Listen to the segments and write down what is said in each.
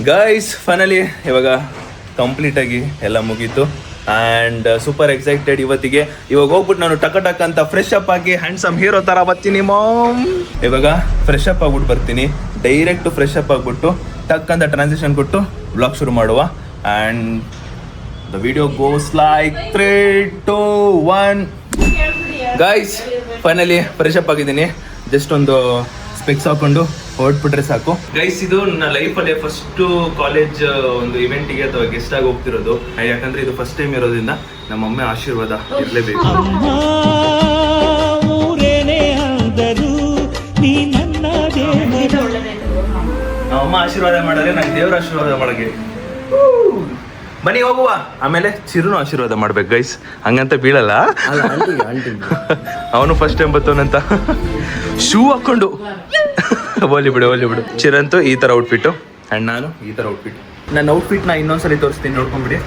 Guys finally ಇವಾಗ ಕಂಪ್ಲೀಟಾಗಿ ಎಲ್ಲ ಮುಗೀತು ಆ್ಯಂಡ್ ಸೂಪರ್ ಎಕ್ಸೈಟೆಡ್ ಇವತ್ತಿಗೆ. ಇವಾಗ ಹೋಗ್ಬಿಟ್ಟು ನಾನು ಟಕ್ ಅಂತ ಫ್ರೆಶ್ ಅಪ್ ಆಗಿ ಹ್ಯಾಂಡ್ಸಮ್ ಹೀರೋ ಥರ ಬರ್ತೀನಿ ಮಾಮ್. ಇವಾಗ ಫ್ರೆಶ್ ಅಪ್ ಆಗ್ಬಿಟ್ಟು ಬರ್ತೀನಿ, ಡೈರೆಕ್ಟು ಫ್ರೆಶ್ ಅಪ್ ಆಗಿಬಿಟ್ಟು ಟಕ್ ಅಂತ ಟ್ರಾನ್ಸಿಷನ್ ಕೊಟ್ಟು ಬ್ಲಾಗ್ ಶುರು ಮಾಡುವ. And the video goes like 3, 2, 1. Guys finally fresh up ಆಗಿದ್ದೀನಿ, ಜಸ್ಟ್ ಒಂದು ಸ್ಪೆಕ್ಸ್ ಹಾಕೊಂಡು ಹೊರಟ್ಬಿಟ್ರೆ ಸಾಕು. ಗೈಸ್ ಇದು ನನ್ನ ಲೈಫಲ್ಲಿ ಫಸ್ಟು ಕಾಲೇಜ್ ಒಂದು ಇವೆಂಟಿಗೆ ಅಥವಾ ಗೆಸ್ಟ್ ಆಗಿ ಹೋಗ್ತಿರೋದು. ಯಾಕಂದ್ರೆ ಇದು ಫಸ್ಟ್ ಟೈಮ್ ಇರೋದ್ರಿಂದ ನಮ್ಮ ಅಮ್ಮ ಆಶೀರ್ವಾದ ಇರಲೇಬೇಕು. ನಮ್ಮ ಅಮ್ಮ ಆಶೀರ್ವಾದ ಮಾಡಿದ್ರೆ ನಂಗೆ ದೇವ್ರ ಆಶೀರ್ವಾದ ಮಾಡಕ್ಕೆ ಬನ್ನಿ ಹೋಗುವ. ಆಮೇಲೆ ಚಿರುನು ಆಶೀರ್ವಾದ ಮಾಡ್ಬೇಕು ಗೈಸ್, ಹಂಗಂತ ಬೀಳಲ್ಲ. ಅವನು ಫಸ್ಟ್ ಟೈಮ್ ಬರ್ತವನಂತ ಶೂ ಹಾಕೊಂಡು ಹೋಲಿ ಬಿಡು. ಚಿರಂತು ಈ ಥರ ಔಟ್ಫಿಟ್ಟು ಆ್ಯಂಡ್ ನಾನು ಈ ಥರ ಔಟ್ಫಿಟ್. ನನ್ನ ಔಟ್ಫಿಟ್ನ ಇನ್ನೊಂದ್ಸಲಿ ತೋರಿಸ್ತೀನಿ, ನೋಡ್ಕೊಂಬಿಡಿ.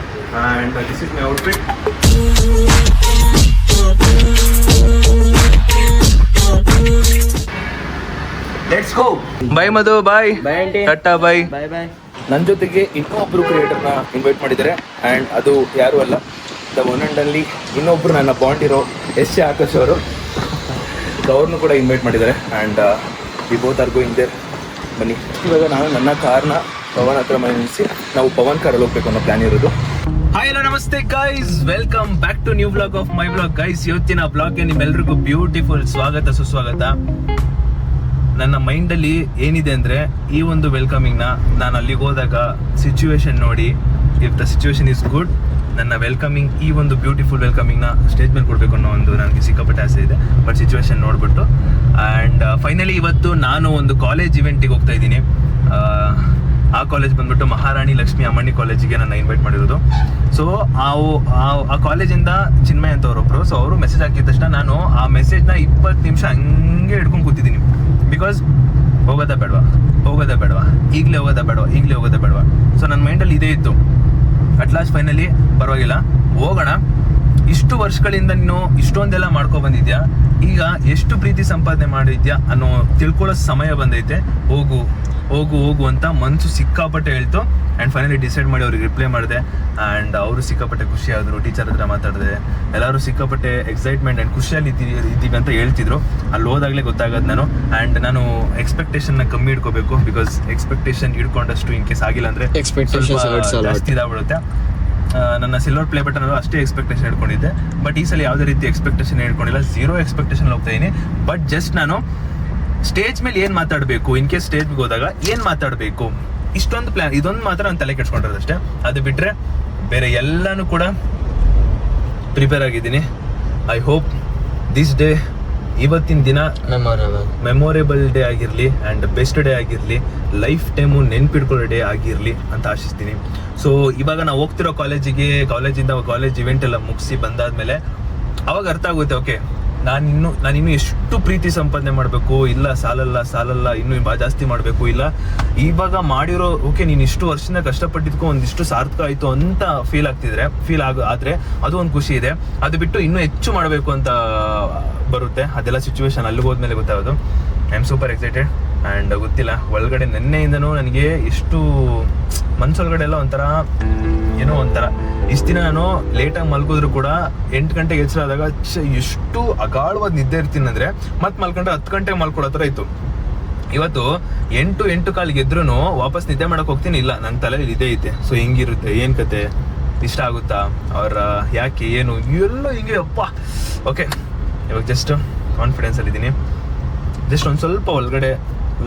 And this is my outfit. Let's go. Bye Madhu, bye. ಟಾಟಾ, ಬಾಯ್. ನನ್ನ ಜೊತೆಗೆ ಇನ್ನೊಬ್ರು ಕ್ರಿಯೇಟರ್ನ ಇನ್ವೈಟ್ ಮಾಡಿದ್ದಾರೆ ಆ್ಯಂಡ್ ಅದು ಯಾರು ಅಲ್ಲ, ದ ಒನ್ ಆ್ಯಂಡ್ ಅಲ್ಲಿ ಇನ್ನೊಬ್ರು ನನ್ನ ಬಾಂಡ್ ಇರೋ ಎಸ್ ಆಕಾಶ್ ಅವರು. ಅವ್ರನ್ನೂ ಕೂಡ ಇನ್ವೈಟ್ ಮಾಡಿದ್ದಾರೆ and we both are going there. ಬನ್ನಿ. ಇವಾಗ ನಾನು ನನ್ನ ಕಾರ್ನ ಪವನ್ ಹತ್ರ ನಿಲ್ಲಿಸಿ ನಾವು ಪವನ್ ಕಾರಲ್ಲಿ ಹೋಗ್ಬೇಕು ಅನ್ನೋ ಪ್ಲಾನ್ ಇರೋದು. ಹಾಯ್ ಹಲೋ ನಮಸ್ತೆ guys, welcome back to new blog of my blog. Guys ಇವತ್ತಿನ ಬ್ಲಾಗ್ಗೆ ನಿಮ್ಮೆಲ್ರಿಗೂ ಬ್ಯೂಟಿಫುಲ್ ಸ್ವಾಗತ ಸುಸ್ವಾಗತ. ನನ್ನ ಮೈಂಡಲ್ಲಿ ಏನಿದೆ ಅಂದರೆ ಈ ಒಂದು ವೆಲ್ಕಮಿಂಗ್ನ ನಾನು ಅಲ್ಲಿಗೆ ಹೋದಾಗ ಸಿಚುವೇಶನ್ ನೋಡಿ, if the situation is good, ನನ್ನ ವೆಲ್ಕಮಿಂಗ್ ಈ ಒಂದು ಬ್ಯೂಟಿಫುಲ್ ವೆಲ್ಕಮಿಂಗ್ನ ಸ್ಟೇಜ್ ಮೇಲೆ ಕೊಡಬೇಕು ಅನ್ನೋ ಒಂದು ನನಗೆ ಸಿಕ್ಕಾಪಟ್ಟೆ ಆಸೆ ಇದೆ. ಬಟ್ ಸಿಚುವೇಶನ್ ನೋಡಿಬಿಟ್ಟು ಆ್ಯಂಡ್ ಫೈನಲಿ ಇವತ್ತು ನಾನು ಒಂದು ಕಾಲೇಜ್ ಇವೆಂಟಿಗೆ ಹೋಗ್ತಾ ಇದ್ದೀನಿ. ಆ ಕಾಲೇಜ್ ಬಂದ್ಬಿಟ್ಟು ಮಹಾರಾಣಿ ಲಕ್ಷ್ಮಿ ಅಮ್ಮಣ್ಣಿ ಕಾಲೇಜಿಗೆ ನನ್ನ ಇನ್ವೈಟ್ ಮಾಡಿರೋದು. ಸೊ ಆ ಕಾಲೇಜಿಂದ ಚಿನ್ಮಯ್ ಅಂತ ಅವರೊಬ್ಬರು, ಸೊ ಅವರು ಮೆಸೇಜ್ ಹಾಕಿದ ತಕ್ಷಣ ನಾನು ಆ ಮೆಸೇಜ್ನ 20 ನಿಮಿಷ ಹಂಗೆ ಹಿಡ್ಕೊಂಡು ಕೂತಿದ್ದೀನಿ. ಬಿಕಾಸ್ ಹೋಗೋದಾ ಬೇಡವಾ, ಈಗಲೇ ಹೋಗೋದಾ ಬೇಡವಾ. ಸೊ ನನ್ನ ಮೈಂಡಲ್ಲಿ ಇದೇ ಇತ್ತು. ಅಟ್ ಲಾಸ್ಟ್ ಫೈನಲಿ ಪರವಾಗಿಲ್ಲ ಹೋಗೋಣ, ಇಷ್ಟು ವರ್ಷಗಳಿಂದ ನೀನು ಇಷ್ಟೊಂದೆಲ್ಲ ಮಾಡ್ಕೊ ಬಂದಿದ್ಯಾ, ಈಗ ಎಷ್ಟು ಪ್ರೀತಿ ಸಂಪಾದನೆ ಮಾಡಿದ್ಯಾ ಅನ್ನೋ ತಿಳ್ಕೊಳ್ಳೋ ಸಮಯ ಬಂದೈತೆ. ಹೋಗು ಅಂತ ಮನಸ್ಸು ಸಿಕ್ಕಾಪಟ್ಟೆ ಹೇಳ್ತು. ಆ್ಯಂಡ್ ಫೈನಲಿ ಡಿಸೈಡ್ ಮಾಡಿ ಅವ್ರಿಗೆ ರಿಪ್ಲೈ ಮಾಡಿದೆ ಆ್ಯಂಡ್ ಅವರು ಸಿಕ್ಕಾಪಟ್ಟೆ ಖುಷಿ ಆದರು. ಟೀಚರ್ ಹತ್ರ ಮಾತಾಡಿದೆ, ಎಲ್ಲರೂ ಸಿಕ್ಕಾಪಟ್ಟೆ ಎಕ್ಸೈಟ್ಮೆಂಟ್ ಆ್ಯಂಡ್ ಖುಷಿಯಲ್ಲಿ ಇದ್ದೀವಿ ಅಂತ ಹೇಳ್ತಿದ್ರು. ಅಲ್ಲಿ ಹೋದಾಗಲೇ ಗೊತ್ತಾಗೋದು ನಾನು. ಆ್ಯಂಡ್ ನಾನು ಎಕ್ಸ್ಪೆಕ್ಟೇಷನ್ನ ಕಮ್ಮಿ ಇಟ್ಕೋಬೇಕು, ಬಿಕಾಸ್ ಎಕ್ಸ್ಪೆಕ್ಟೇಷನ್ ಇಟ್ಕೊಂಡಷ್ಟು ಇನ್ ಕೇಸ್ ಆಗಿಲ್ಲ ಅಂದರೆ ಜಾಸ್ತಿ ಇದಾಗ್ಬಿಡುತ್ತೆ. ನನ್ನ ಸಿಲ್ವರ್ ಪ್ಲೇ ಬಟನ್ ಅಷ್ಟೇ ಎಕ್ಸ್ಪೆಕ್ಟೇಷನ್ ಇಟ್ಕೊಂಡಿದ್ದೆ, ಬಟ್ ಈ ಸಲ ಯಾವುದೇ ರೀತಿ ಎಕ್ಸ್ಪೆಕ್ಟೇಷನ್ ಇಟ್ಕೊಂಡಿಲ್ಲ, 0 ಎಕ್ಸ್ಪೆಕ್ಟೇಷನ್ ಹೋಗ್ತಾ ಇದ್ದೀನಿ. ಬಟ್ ಜಸ್ಟ್ ನಾನು ಸ್ಟೇಜ್ ಮೇಲೆ ಏನು ಮಾತಾಡಬೇಕು, ಇನ್ ಕೇಸ್ ಸ್ಟೇಜ್ಗೆ ಹೋದಾಗ ಏನು ಮಾತಾಡಬೇಕು, ಇಷ್ಟೊಂದು ಪ್ಲಾನ್, ಇದೊಂದು ಮಾತ್ರ ನಾನು ತಲೆ ಕೆಡ್ಸ್ಕೊಂಡಿರೋದಷ್ಟೇ. ಅದು ಬಿಟ್ಟರೆ ಬೇರೆ ಎಲ್ಲನೂ ಕೂಡ ಪ್ರಿಪೇರ್ ಆಗಿದ್ದೀನಿ. ಐ ಹೋಪ್ ದಿಸ್ ಡೇ, ಇವತ್ತಿನ ದಿನ ಮೆಮೊರೇಬಲ್ ಡೇ ಆಗಿರಲಿ ಆ್ಯಂಡ್ ಬೆಸ್ಟ್ ಡೇ ಆಗಿರಲಿ, ಲೈಫ್ ಟೈಮು ನೆನ್ಪಿಡ್ಕೊಳ್ಳೋ ಡೇ ಆಗಿರಲಿ ಅಂತ ಆಶಿಸ್ತೀನಿ. ಸೊ ಇವಾಗ ನಾವು ಹೋಗ್ತಿರೋ ಕಾಲೇಜಿಂದ ಕಾಲೇಜ್ ಇವೆಂಟ್ ಎಲ್ಲ ಮುಗಿಸಿ ಬಂದಾದ್ಮೇಲೆ ಅವಾಗ ಅರ್ಥ ಆಗುತ್ತೆ, ಓಕೆ ನಾನಿನ್ನು ಎಷ್ಟು ಪ್ರೀತಿ ಸಂಪಾದನೆ ಮಾಡಬೇಕು, ಇಲ್ಲ ಸಾಲಲ್ಲ ಇನ್ನೂ ಜಾಸ್ತಿ ಮಾಡಬೇಕು, ಇಲ್ಲ ಇವಾಗ ಮಾಡಿರೋ ಓಕೆ ನೀನು ಇಷ್ಟು ವರ್ಷದಿಂದ ಕಷ್ಟಪಟ್ಟಿದ್ಕೋ ಒಂದಿಷ್ಟು ಸಾರ್ಥಕ ಆಯಿತು ಅಂತ ಆದರೆ ಅದು ಒಂದು ಖುಷಿ ಇದೆ. ಅದು ಬಿಟ್ಟು ಇನ್ನೂ ಹೆಚ್ಚು ಮಾಡಬೇಕು ಅಂತ ಬರುತ್ತೆ. ಅದೆಲ್ಲ ಸಿಚುವೇಶನ್ ಅಲ್ಲಿಗೆ ಹೋದ್ಮೇಲೆ ಗೊತ್ತಾಗೋದು. I am super excited and ಗೊತ್ತಿಲ್ಲ, ಒಳಗಡೆ ನೆನ್ನೆಯಿಂದನೂ ನನಗೆ ಎಷ್ಟು ಮನಸ್ಸೊಳಗಡೆ ಎಲ್ಲ ಒಂಥರ ಇಷ್ಟು ದಿನ ನಾನು ಲೇಟಾಗಿ ಮಲ್ಕೋದ್ರು ಕೂಡ 8 ಗಂಟೆಗೆ ಎಚ್ಚರಾದಾಗ ಎಷ್ಟು ಅಗಾಢವಾದ ನಿದ್ದೆ ಇರ್ತೀನಿ ಅಂದರೆ ಮತ್ತೆ ಮಲ್ಕೊಂಡ್ರೆ 10 ಗಂಟೆಗೆ ಮಲ್ಕೊಳ್ಳೋ ಥರ ಇತ್ತು. ಇವತ್ತು 8 ಕಾಲಿಗೆ ಎದ್ರೂ ವಾಪಸ್ ನಿದ್ದೆ ಮಾಡಕ್ಕೆ ಹೋಗ್ತೀನಿ, ಇಲ್ಲ ನನ್ನ ತಲೆಯಲ್ಲಿ ಇದೇ ಐತೆ. ಸೊ ಹೆಂಗಿರುತ್ತೆ, ಏನು ಕತೆ, ಇಷ್ಟ ಆಗುತ್ತಾ, ಅವ್ರ ಯಾಕೆ ಏನು ಎಲ್ಲ ಹಿಂಗೆ ಅಪ್ಪ. ಓಕೆ ಇವಾಗ ಜಸ್ಟ್ ಕಾನ್ಫಿಡೆನ್ಸಲ್ಲಿದ್ದೀನಿ. ಜಸ್ಟ್ ಒಂದು ಸ್ವಲ್ಪ ಒಳಗಡೆ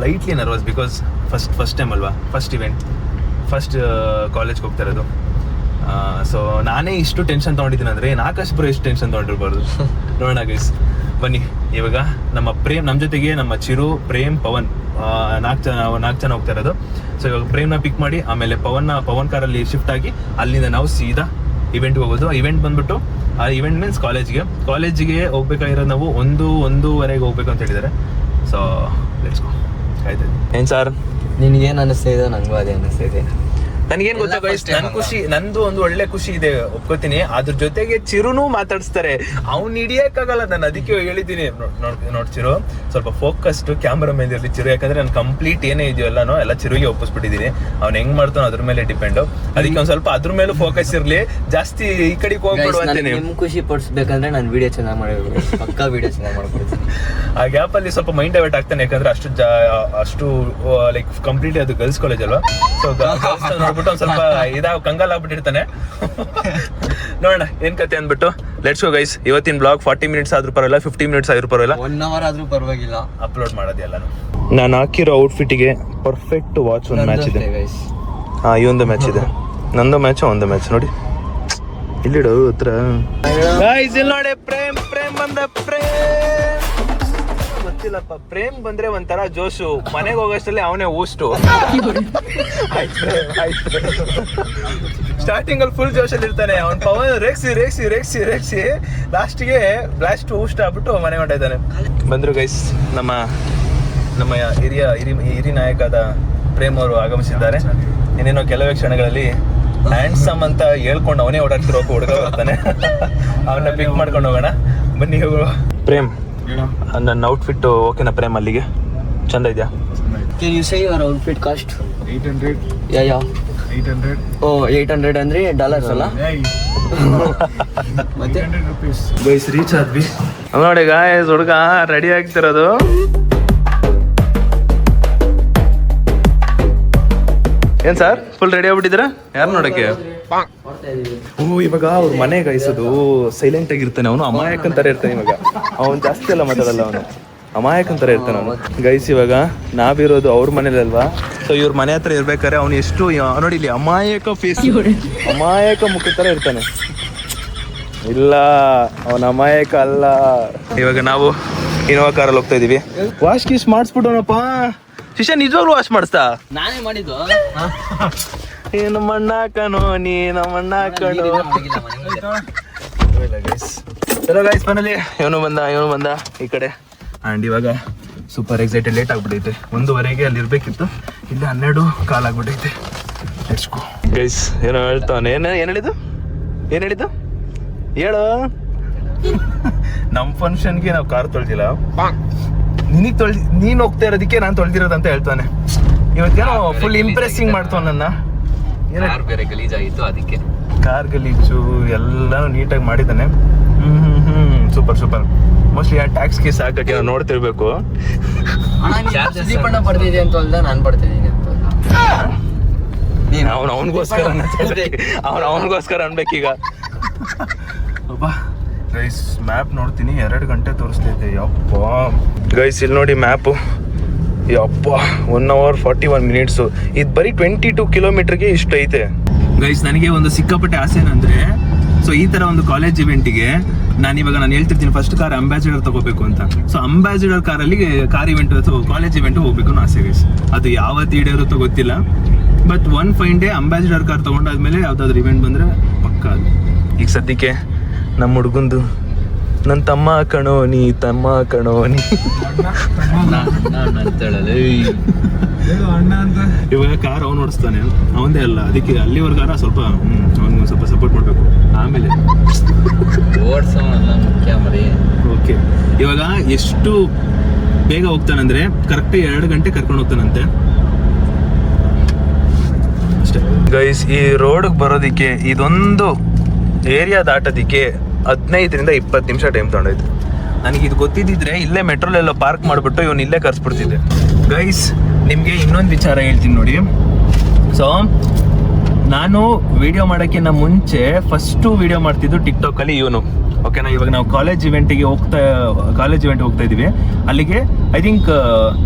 lightly nervous, because first time ಅಲ್ವಾ, ಫಸ್ಟ್ ಇವೆಂಟ್, ಫಸ್ಟ್ ಕಾಲೇಜ್ಗೆ ಹೋಗ್ತಾ ಇರೋದು. ಸೊ ನಾನೇ ಇಷ್ಟು ಟೆನ್ಷನ್ ತೊಗೊಂಡಿದ್ದೀನಿ ಅಂದರೆ ಆಕಾಶ್ ಬ್ರೋ ಎಷ್ಟು ಟೆನ್ಷನ್ ತೊಗೊಂಡಿರ್ಬಾರ್ದು. ನೋಡೋಣ ಗೈಸ್, ಬನ್ನಿ. ಇವಾಗ ನಮ್ಮ ಜೊತೆಗೆ ನಮ್ಮ ಚಿರು, ಪ್ರೇಮ್, ಪವನ್ 4 ಜನ ಹೋಗ್ತಾ ಇರೋದು. ಸೊ ಇವಾಗ ಪ್ರೇಮ್ನ ಪಿಕ್ ಮಾಡಿ ಆಮೇಲೆ ಪವನ್ ಕಾರಲ್ಲಿ ಶಿಫ್ಟ್ ಆಗಿ ಅಲ್ಲಿಂದ ನಾವು ಸೀದಾ ಇವೆಂಟ್ಗೆ ಹೋಗೋದು. ಇವೆಂಟ್ ಬಂದ್ಬಿಟ್ಟು ಆ ಇವೆಂಟ್ ಮೀನ್ಸ್ ಕಾಲೇಜಿಗೆ ಹೋಗ್ಬೇಕಾಗಿರೋದು ನಾವು 1-1:30 ಹೋಗ್ಬೇಕು ಅಂತ ಹೇಳಿದ್ದಾರೆ. So let's go. ಆಯ್ತು. ಏನು ಸರ್ ನಿನಗೇನು ಅನ್ನಿಸ್ತಾ ಇದೆ? ನನಗೂ ಅದೇ ಅನ್ನಿಸ್ತಾ ಇದೆ. ನನಗೇನ್ ಗೊತ್ತಾ ಗೈಸ್, ನನ್ ಖುಷಿ, ನಂದು ಒಂದು ಒಳ್ಳೆ ಖುಷಿ ಇದೆ ಒಪ್ಕೋತೀನಿ. ಅದ್ರ ಜೊತೆಗೆ ಚಿರುನು ಮಾತಾಡಿಸ್ತಾರೆ, ಅವ್ನ್ ಹಿಡಿಯಕ್ಕಾಗಲ್ಲ. ನಾನು ಅದಕ್ಕೆ ಹೇಳಿದ್ದೀನಿ, ನೋಡ್ತಿರೋ ಸ್ವಲ್ಪ ಫೋಕಸ್ಡ್ ಕ್ಯಾಮ್ರಾ ಮೇಲೆ ಇರಲಿ ಚಿರು, ಯಾಕಂದ್ರೆ ನಾನು ಕಂಪ್ಲೀಟ್ ಏನೇ ಇದೆಯಲ್ಲನೋ ಎಲ್ಲ ಚಿರುಗೆ ಒಪ್ಪಿಸ್ಬಿಟ್ಟಿದ್ದೀನಿ. ಅವ್ನು ಹೆಂಗ್ ಮಾಡ್ತಾನೋ ಅದ್ರ ಮೇಲೆ ಡಿಪೆಂಡ್. ಅದಕ್ಕೆ ಒಂದ್ ಸ್ವಲ್ಪ ಅದ್ರ ಮೇಲೆ ಫೋಕಸ್ ಇರ್ಲಿ, ಜಾಸ್ತಿ ಈ ಕಡೆಗೆ ಹೋಗ್ಬಿಡು ಅಂತೀನಿ. ನಿಮ್ ಖುಷಿ ಪಡಿಸ್ಬೇಕಂದ್ರೆ ನಾನು ವಿಡಿಯೋ ಚೆನ್ನಾಗಿ ಮಾಡಬೇಕು, ಪಕ್ಕಾ ವಿಡಿಯೋ ಚೆನ್ನಾಗಿ ಮಾಡ್ಕೊಡ್ತೀನಿ. ಆ ಗ್ಯಾಪ್ ಅಲ್ಲಿ ಸ್ವಲ್ಪ ಮೈಂಡ್ ಡೈವರ್ಟ್ ಆಗ್ತಾನೆ, ಯಾಕಂದ್ರೆ ಅಷ್ಟು ಲೈಕ್ ಕಂಪ್ಲೀಟ್ಲಿ ಅದು ಗರ್ಲ್ಸ್ ಕಾಲೇಜ್ ಅಲ್ವಾ. ಸೊ ನೋಡ್ಬಿಟ್ಟು ಒಂದ್ ಸ್ವಲ್ಪ ಕಂಗಾಲ್ ಆಗ್ಬಿಟ್ಟಿರ್ತಾನೆ. ನೋಡೋಣ ಏನ್ ಕತೆ ಅಂದ್ಬಿಟ್ಟು ಲೆಟ್ಸ್ ಗೋ ಗೈಸ್. ಇವತ್ತಿನ ಬ್ಲಾಗ್ 40 ಮಿನಿಟ್ಸ್ ಆದ್ರೂ ಪರವಾಗಿಲ್ಲ, 50 ಮಿನಿಟ್ಸ್ ಆದ್ರೂ ಪರವಾಗಿಲ್ಲ, 1 hour ಆದ್ರೂ ಪರವಾಗಿಲ್ಲ ಅಪ್ಲೋಡ್ ಮಾಡೋದೆಲ್ಲ. ನಾನು ಹಾಕಿರೋ ಔಟ್ಫಿಟ್ಗೆ ಪರ್ಫೆಕ್ಟ್ ವಾಚ್ ಒಂದು ಮ್ಯಾಚ್ ಇದೆ. ಈ ಒಂದು ಮ್ಯಾಚ್ ಇದೆ, ನಂದು ಮ್ಯಾಚ್ ಒಂದು ಮ್ಯಾಚ್ ನೋಡಿ ಇಲ್ಲಿಡು ಹತ್ರ. ಇಲ್ಲಿ ನೋಡಿ ಪ್ರೇಮ್ ಬಂದ. ಗೊತ್ತಿಲ್ಲಪ್ಪ, ಪ್ರೇಮ್ ಬಂದ್ರೆ ಒಂಥರ ಜೋಶು, ಮನೆಗೆ ಹೋಗೋಷ್ಟರಲ್ಲಿ ಅವನೇ ಊಷ್ಟು. ಸ್ಟಾರ್ಟಿಂಗ್ ಅಲ್ಲಿ ಫುಲ್ ಜೋಶಲ್ಲಿ ಇರ್ತಾನೆ, ಅವ್ನ ಪವನ್ ರೇಗ್ಸಿ ಲಾಸ್ಟಿಗೆ ಬ್ಲಾಸ್ಟ್ ಊಷ್ಟ ಆಗ್ಬಿಟ್ಟು ಮನೆ ಹೊಂಟಿದ್ದಾನೆ. ಬಂದ್ರು ಗೈಸ್, ನಮ್ಮ ಹಿರಿಯ ನಾಯಕದ ಪ್ರೇಮ್ ಅವರು ಆಗಮಿಸಿದ್ದಾರೆ. ಇನ್ನೇನೋ ಕೆಲವೇ ಕ್ಷಣಗಳಲ್ಲಿ ಹ್ಯಾಂಡ್ಸಮ್ ಅಂತ ಹೇಳ್ಕೊಂಡು ಅವನೇ ಓಡಾಡ್ತಿರೋ ಹುಡುಗ ಬರ್ತಾನೆ. ಅವನ್ನ ಪಿಕ್ ಮಾಡ್ಕೊಂಡು ಹೋಗೋಣ ಬನ್ನಿ. ಪ್ರೇಮ್, ನನ್ನ ಔಟ್ಫಿಟ್ ಓಕೆನಾ ಪ್ರೇಮ್? ಅಲ್ಲಿಗೆ ಚಂದ ಇದೆಯಾ? Can you say your outfit cost? 800. Yeah. 800. Oh, 800 ಅಂದ್ರೆ ಡಾಲರ್ಸ್ ಅಲ್ಲ? ಮತ್ತೆ 800 rupees. ಗೈಸ್ ರೀಚ್ ಆದ್ವಿ ನೋಡಿ. ಗಾಯ್ಸ್ ಹುಡುಗ ರೆಡಿ ಆಗ್ತಿರೋದು. ಏನ್ ಸರ್ ಫುಲ್ ರೆಡಿ ಆಗ್ಬಿಟ್ಟಿದ್ದೀರಾ? ಯಾರು ನೋಡಕ್ಕೆ? ಇವಾಗ ಅವ್ರ ಮನೆ ಗೈಸೋದು ಸೈಲೆಂಟ್ ಆಗಿರ್ತಾನೆ ಅವನು, ಅಮಾಯಕಂತರ ಇರ್ತಾನೆ. ಇವಾಗ ಅವನು ಜಾಸ್ತಿ ಎಲ್ಲ ಮಾತಾಡಲ್ಲ, ಅವನು ಅಮಾಯಕಂತರ ಇರ್ತಾನೆ ಅವನು. ಗೈಸ್ ಇವಾಗ ನಾವಿರೋದು ಅವ್ರ ಮನೇಲಿ ಅಲ್ವಾ, ಸೊ ಇವ್ರ ಮನೆ ಹತ್ರ ಇರ್ಬೇಕಾದ್ರೆ ಅವ್ನು ಎಷ್ಟು ನೋಡಿ ಇಲ್ಲಿ ಅಮಾಯಕ ಫೇಸ್, ಅಮಾಯಕ ಮುಖ ತರ ಇರ್ತಾನೆ. ಇಲ್ಲ, ಅವನ ಅಮಾಯಕ ಅಲ್ಲ. ಇವಾಗ ನಾವು ಇನೋವಾ ಕಾರಲ್ಲಿ ಹೋಗ್ತಾ ಇದೀವಿ. ವಾಶ್ ಗೀಶ್ ಮಾಡಿಸ್ಬಿಟ್ಟವನಪ್ಪ ಶಿಷ್ಯ, ನಿಜವಾಗ್ಲೂ ವಾಶ್ ಮಾಡಿಸ್ತಾ? ನಾನೇ ಮಾಡಿದ್ದು. ಏನು ಮಣ್ಣಾಕನೋ ನೀನು ಮಣ್ಣಾಕಣೋ. ಚಲೋ ಗೈಸ್ ಫೈನಲಿ ಇವನು ಬಂದ ಈ ಕಡೆ. ಆ್ಯಂಡ್ ಇವಾಗ ಸೂಪರ್ ಎಕ್ಸೈಟೆಡ್. ಲೇಟ್ ಆಗ್ಬಿಟ್ಟೈತೆ, 1:15 ಅಲ್ಲಿ ಇರಬೇಕಿತ್ತು, ಇಲ್ಲಿ 12:15 ಆಗ್ಬಿಟ್ಟೈತೆ. Let's go guys. ಏನೋ ಹೇಳ್ತಾನೆ. ಏನು ಹೇಳಿದ್ದು ಹೇಳು. ನಮ್ಮ ಫಂಕ್ಷನ್ಗೆ ನಾವು ಕಾರ್ ತೊಳ್ದಿಲ್ಲ, ನೀನು ಹೋಗ್ತಾ ಇರೋದಕ್ಕೆ ನಾನು ತೊಳ್ದಿರೋದಂತ ಹೇಳ್ತಾನೆ. ಇವತ್ತೇನೋ ಫುಲ್ ಇಂಪ್ರೆಸಿಂಗ್ ಮಾಡ್ತಾವ ನನ್ನ. ಬೇರೆ ಗಲೀಜಾಗಿತ್ತು ಅದಕ್ಕೆ. ಕಾರ್ ಗಲೀಜು ಎಲ್ಲ ನೀಟಾಗಿ ಮಾಡಿದ್ದಾನೆ. ಸೂಪರ್. ಮೋಸ್ಟ್ಲಿ ಆ ಟ್ಯಾಕ್ಸ್ ಕೇಸ್ ಹಾಕಕ್ಕೆ ನಾವು ನೋಡ್ತಿರ್ಬೇಕು. ದೀಪಣ್ಣ ಬರ್ತಿದೆ ಅಂತ ಅಲ್ದ, ನಾನು ಬರ್ತಿದ್ದೀನಿ ಅಂತ ಅವನಿಗೋಸ್ಕರ ಅನ್ಬೇಕೀಗ. ಅಬ್ಬಾ ಗೈಸ್ ಮ್ಯಾಪ್ ನೋಡ್ತೀನಿ, 2 ಗಂಟೆ ತೋರಿಸ್ತೈತೆ. ಯಪ್ಪ ಗೈಸ್ ಇಲ್ಲಿ ನೋಡಿ ಮ್ಯಾಪು. ಯಪ್ಪ 1 hour 41 minutes. ಇದು ಬರೀ 22 ಕಿಲೋಮೀಟರ್ಗೆ ಇಷ್ಟು ಐತೆ ಗೈಸ್. ನನಗೆ ಒಂದು ಸಿಕ್ಕಾಪಟ್ಟೆ ಆಸೆ ಏನಂದ್ರೆ, ಸೊ ಈ ತರ ಒಂದು ಕಾಲೇಜ್ ಇವೆಂಟಿಗೆ ನಾನು ಹೇಳ್ತಿರ್ತೀನಿ, ಫಸ್ಟ್ ಕಾರ್ ಅಂಬಾಸಿಡರ್ ತಗೋಬೇಕು ಅಂತ. ಸೊ ಅಂಬಾಸಿಡರ್ ಕಾರಲ್ಲಿ ಕಾರ್ ಇವೆಂಟ್ ಅಥವಾ ಕಾಲೇಜ್ ಇವೆಂಟ್ ಹೋಗ್ಬೇಕು ಅನ್ನೋ ಆಸೆ ಗೈಸ್. ಅದು ಯಾವತ್ತು ಈಡೇರುತ್ತೋ ಗೊತ್ತಿಲ್ಲ, but one fine day Ambassador car ತಗೊಂಡಾದ್ಮೇಲೆ ಯಾವ್ದಾದ್ರು ಇವೆಂಟ್ ಬಂದ್ರೆ ಪಕ್ಕ ಅದು. ಈಗ ಸದ್ಯಕ್ಕೆ ನಮ್ಮ ಹುಡುಗಂದು ನನ್ನ ತಮ್ಮ ಕಣೋ ನೀ ಇವಾಗ ಕಾರ್ ಅವ್ನು ಓಡಿಸ್ತಾನೆ, ಅವಂದೇ ಅಲ್ಲ, ಅದಕ್ಕೆ ಅಲ್ಲಿವರೆಗಾರ ಸ್ವಲ್ಪ ಅವ್ನಿಗೆ ಸ್ವಲ್ಪ ಸಪೋರ್ಟ್ ಮಾಡಬೇಕು. ಆಮೇಲೆ ಓಕೆ. ಇವಾಗ ಎಷ್ಟು ಬೇಗ ಹೋಗ್ತಾನಂದ್ರೆ ಕರೆಕ್ಟ್ 2 ಗಂಟೆ ಕರ್ಕೊಂಡು ಹೋಗ್ತಾನಂತೆ ಅಷ್ಟೇ ಗೈಸ್. ಈ ರೋಡ್ಗೆ ಬರೋದಿಕ್ಕೆ, ಇದೊಂದು ಏರಿಯಾ ದಾಟೋದಿಕ್ಕೆ 15 to 20 ನಿಮಿಷ ಟೈಮ್ ತೊಗೊಂಡೈತೆ. ನನಗಿದು ಗೊತ್ತಿದ್ದಿದ್ರೆ ಇಲ್ಲೇ ಮೆಟ್ರೋಲೆಲ್ಲ ಪಾರ್ಕ್ ಮಾಡಿಬಿಟ್ಟು ಇವನು ಇಲ್ಲೇ ಕರ್ಸ್ಬಿಡ್ತಿದ್ದೆ ಗೈಸ್. ನಿಮಗೆ ಇನ್ನೊಂದು ವಿಚಾರ ಹೇಳ್ತೀನಿ ನೋಡಿ. ಸೊ ನಾನು ವಿಡಿಯೋ ಮಾಡೋಕ್ಕಿಂತ ಮುಂಚೆ ಫಸ್ಟು ವಿಡಿಯೋ ಮಾಡ್ತಿದ್ದು ಟಿಕ್ಟಾಕಲ್ಲಿ ಇವನು, ಓಕೆನಾ. ಇವಾಗ ನಾವು ಕಾಲೇಜ್ ಇವೆಂಟಿಗೆ ಹೋಗ್ತಾ ಇದ್ದೀವಿ. ಅಲ್ಲಿಗೆ ಐ ಥಿಂಕ್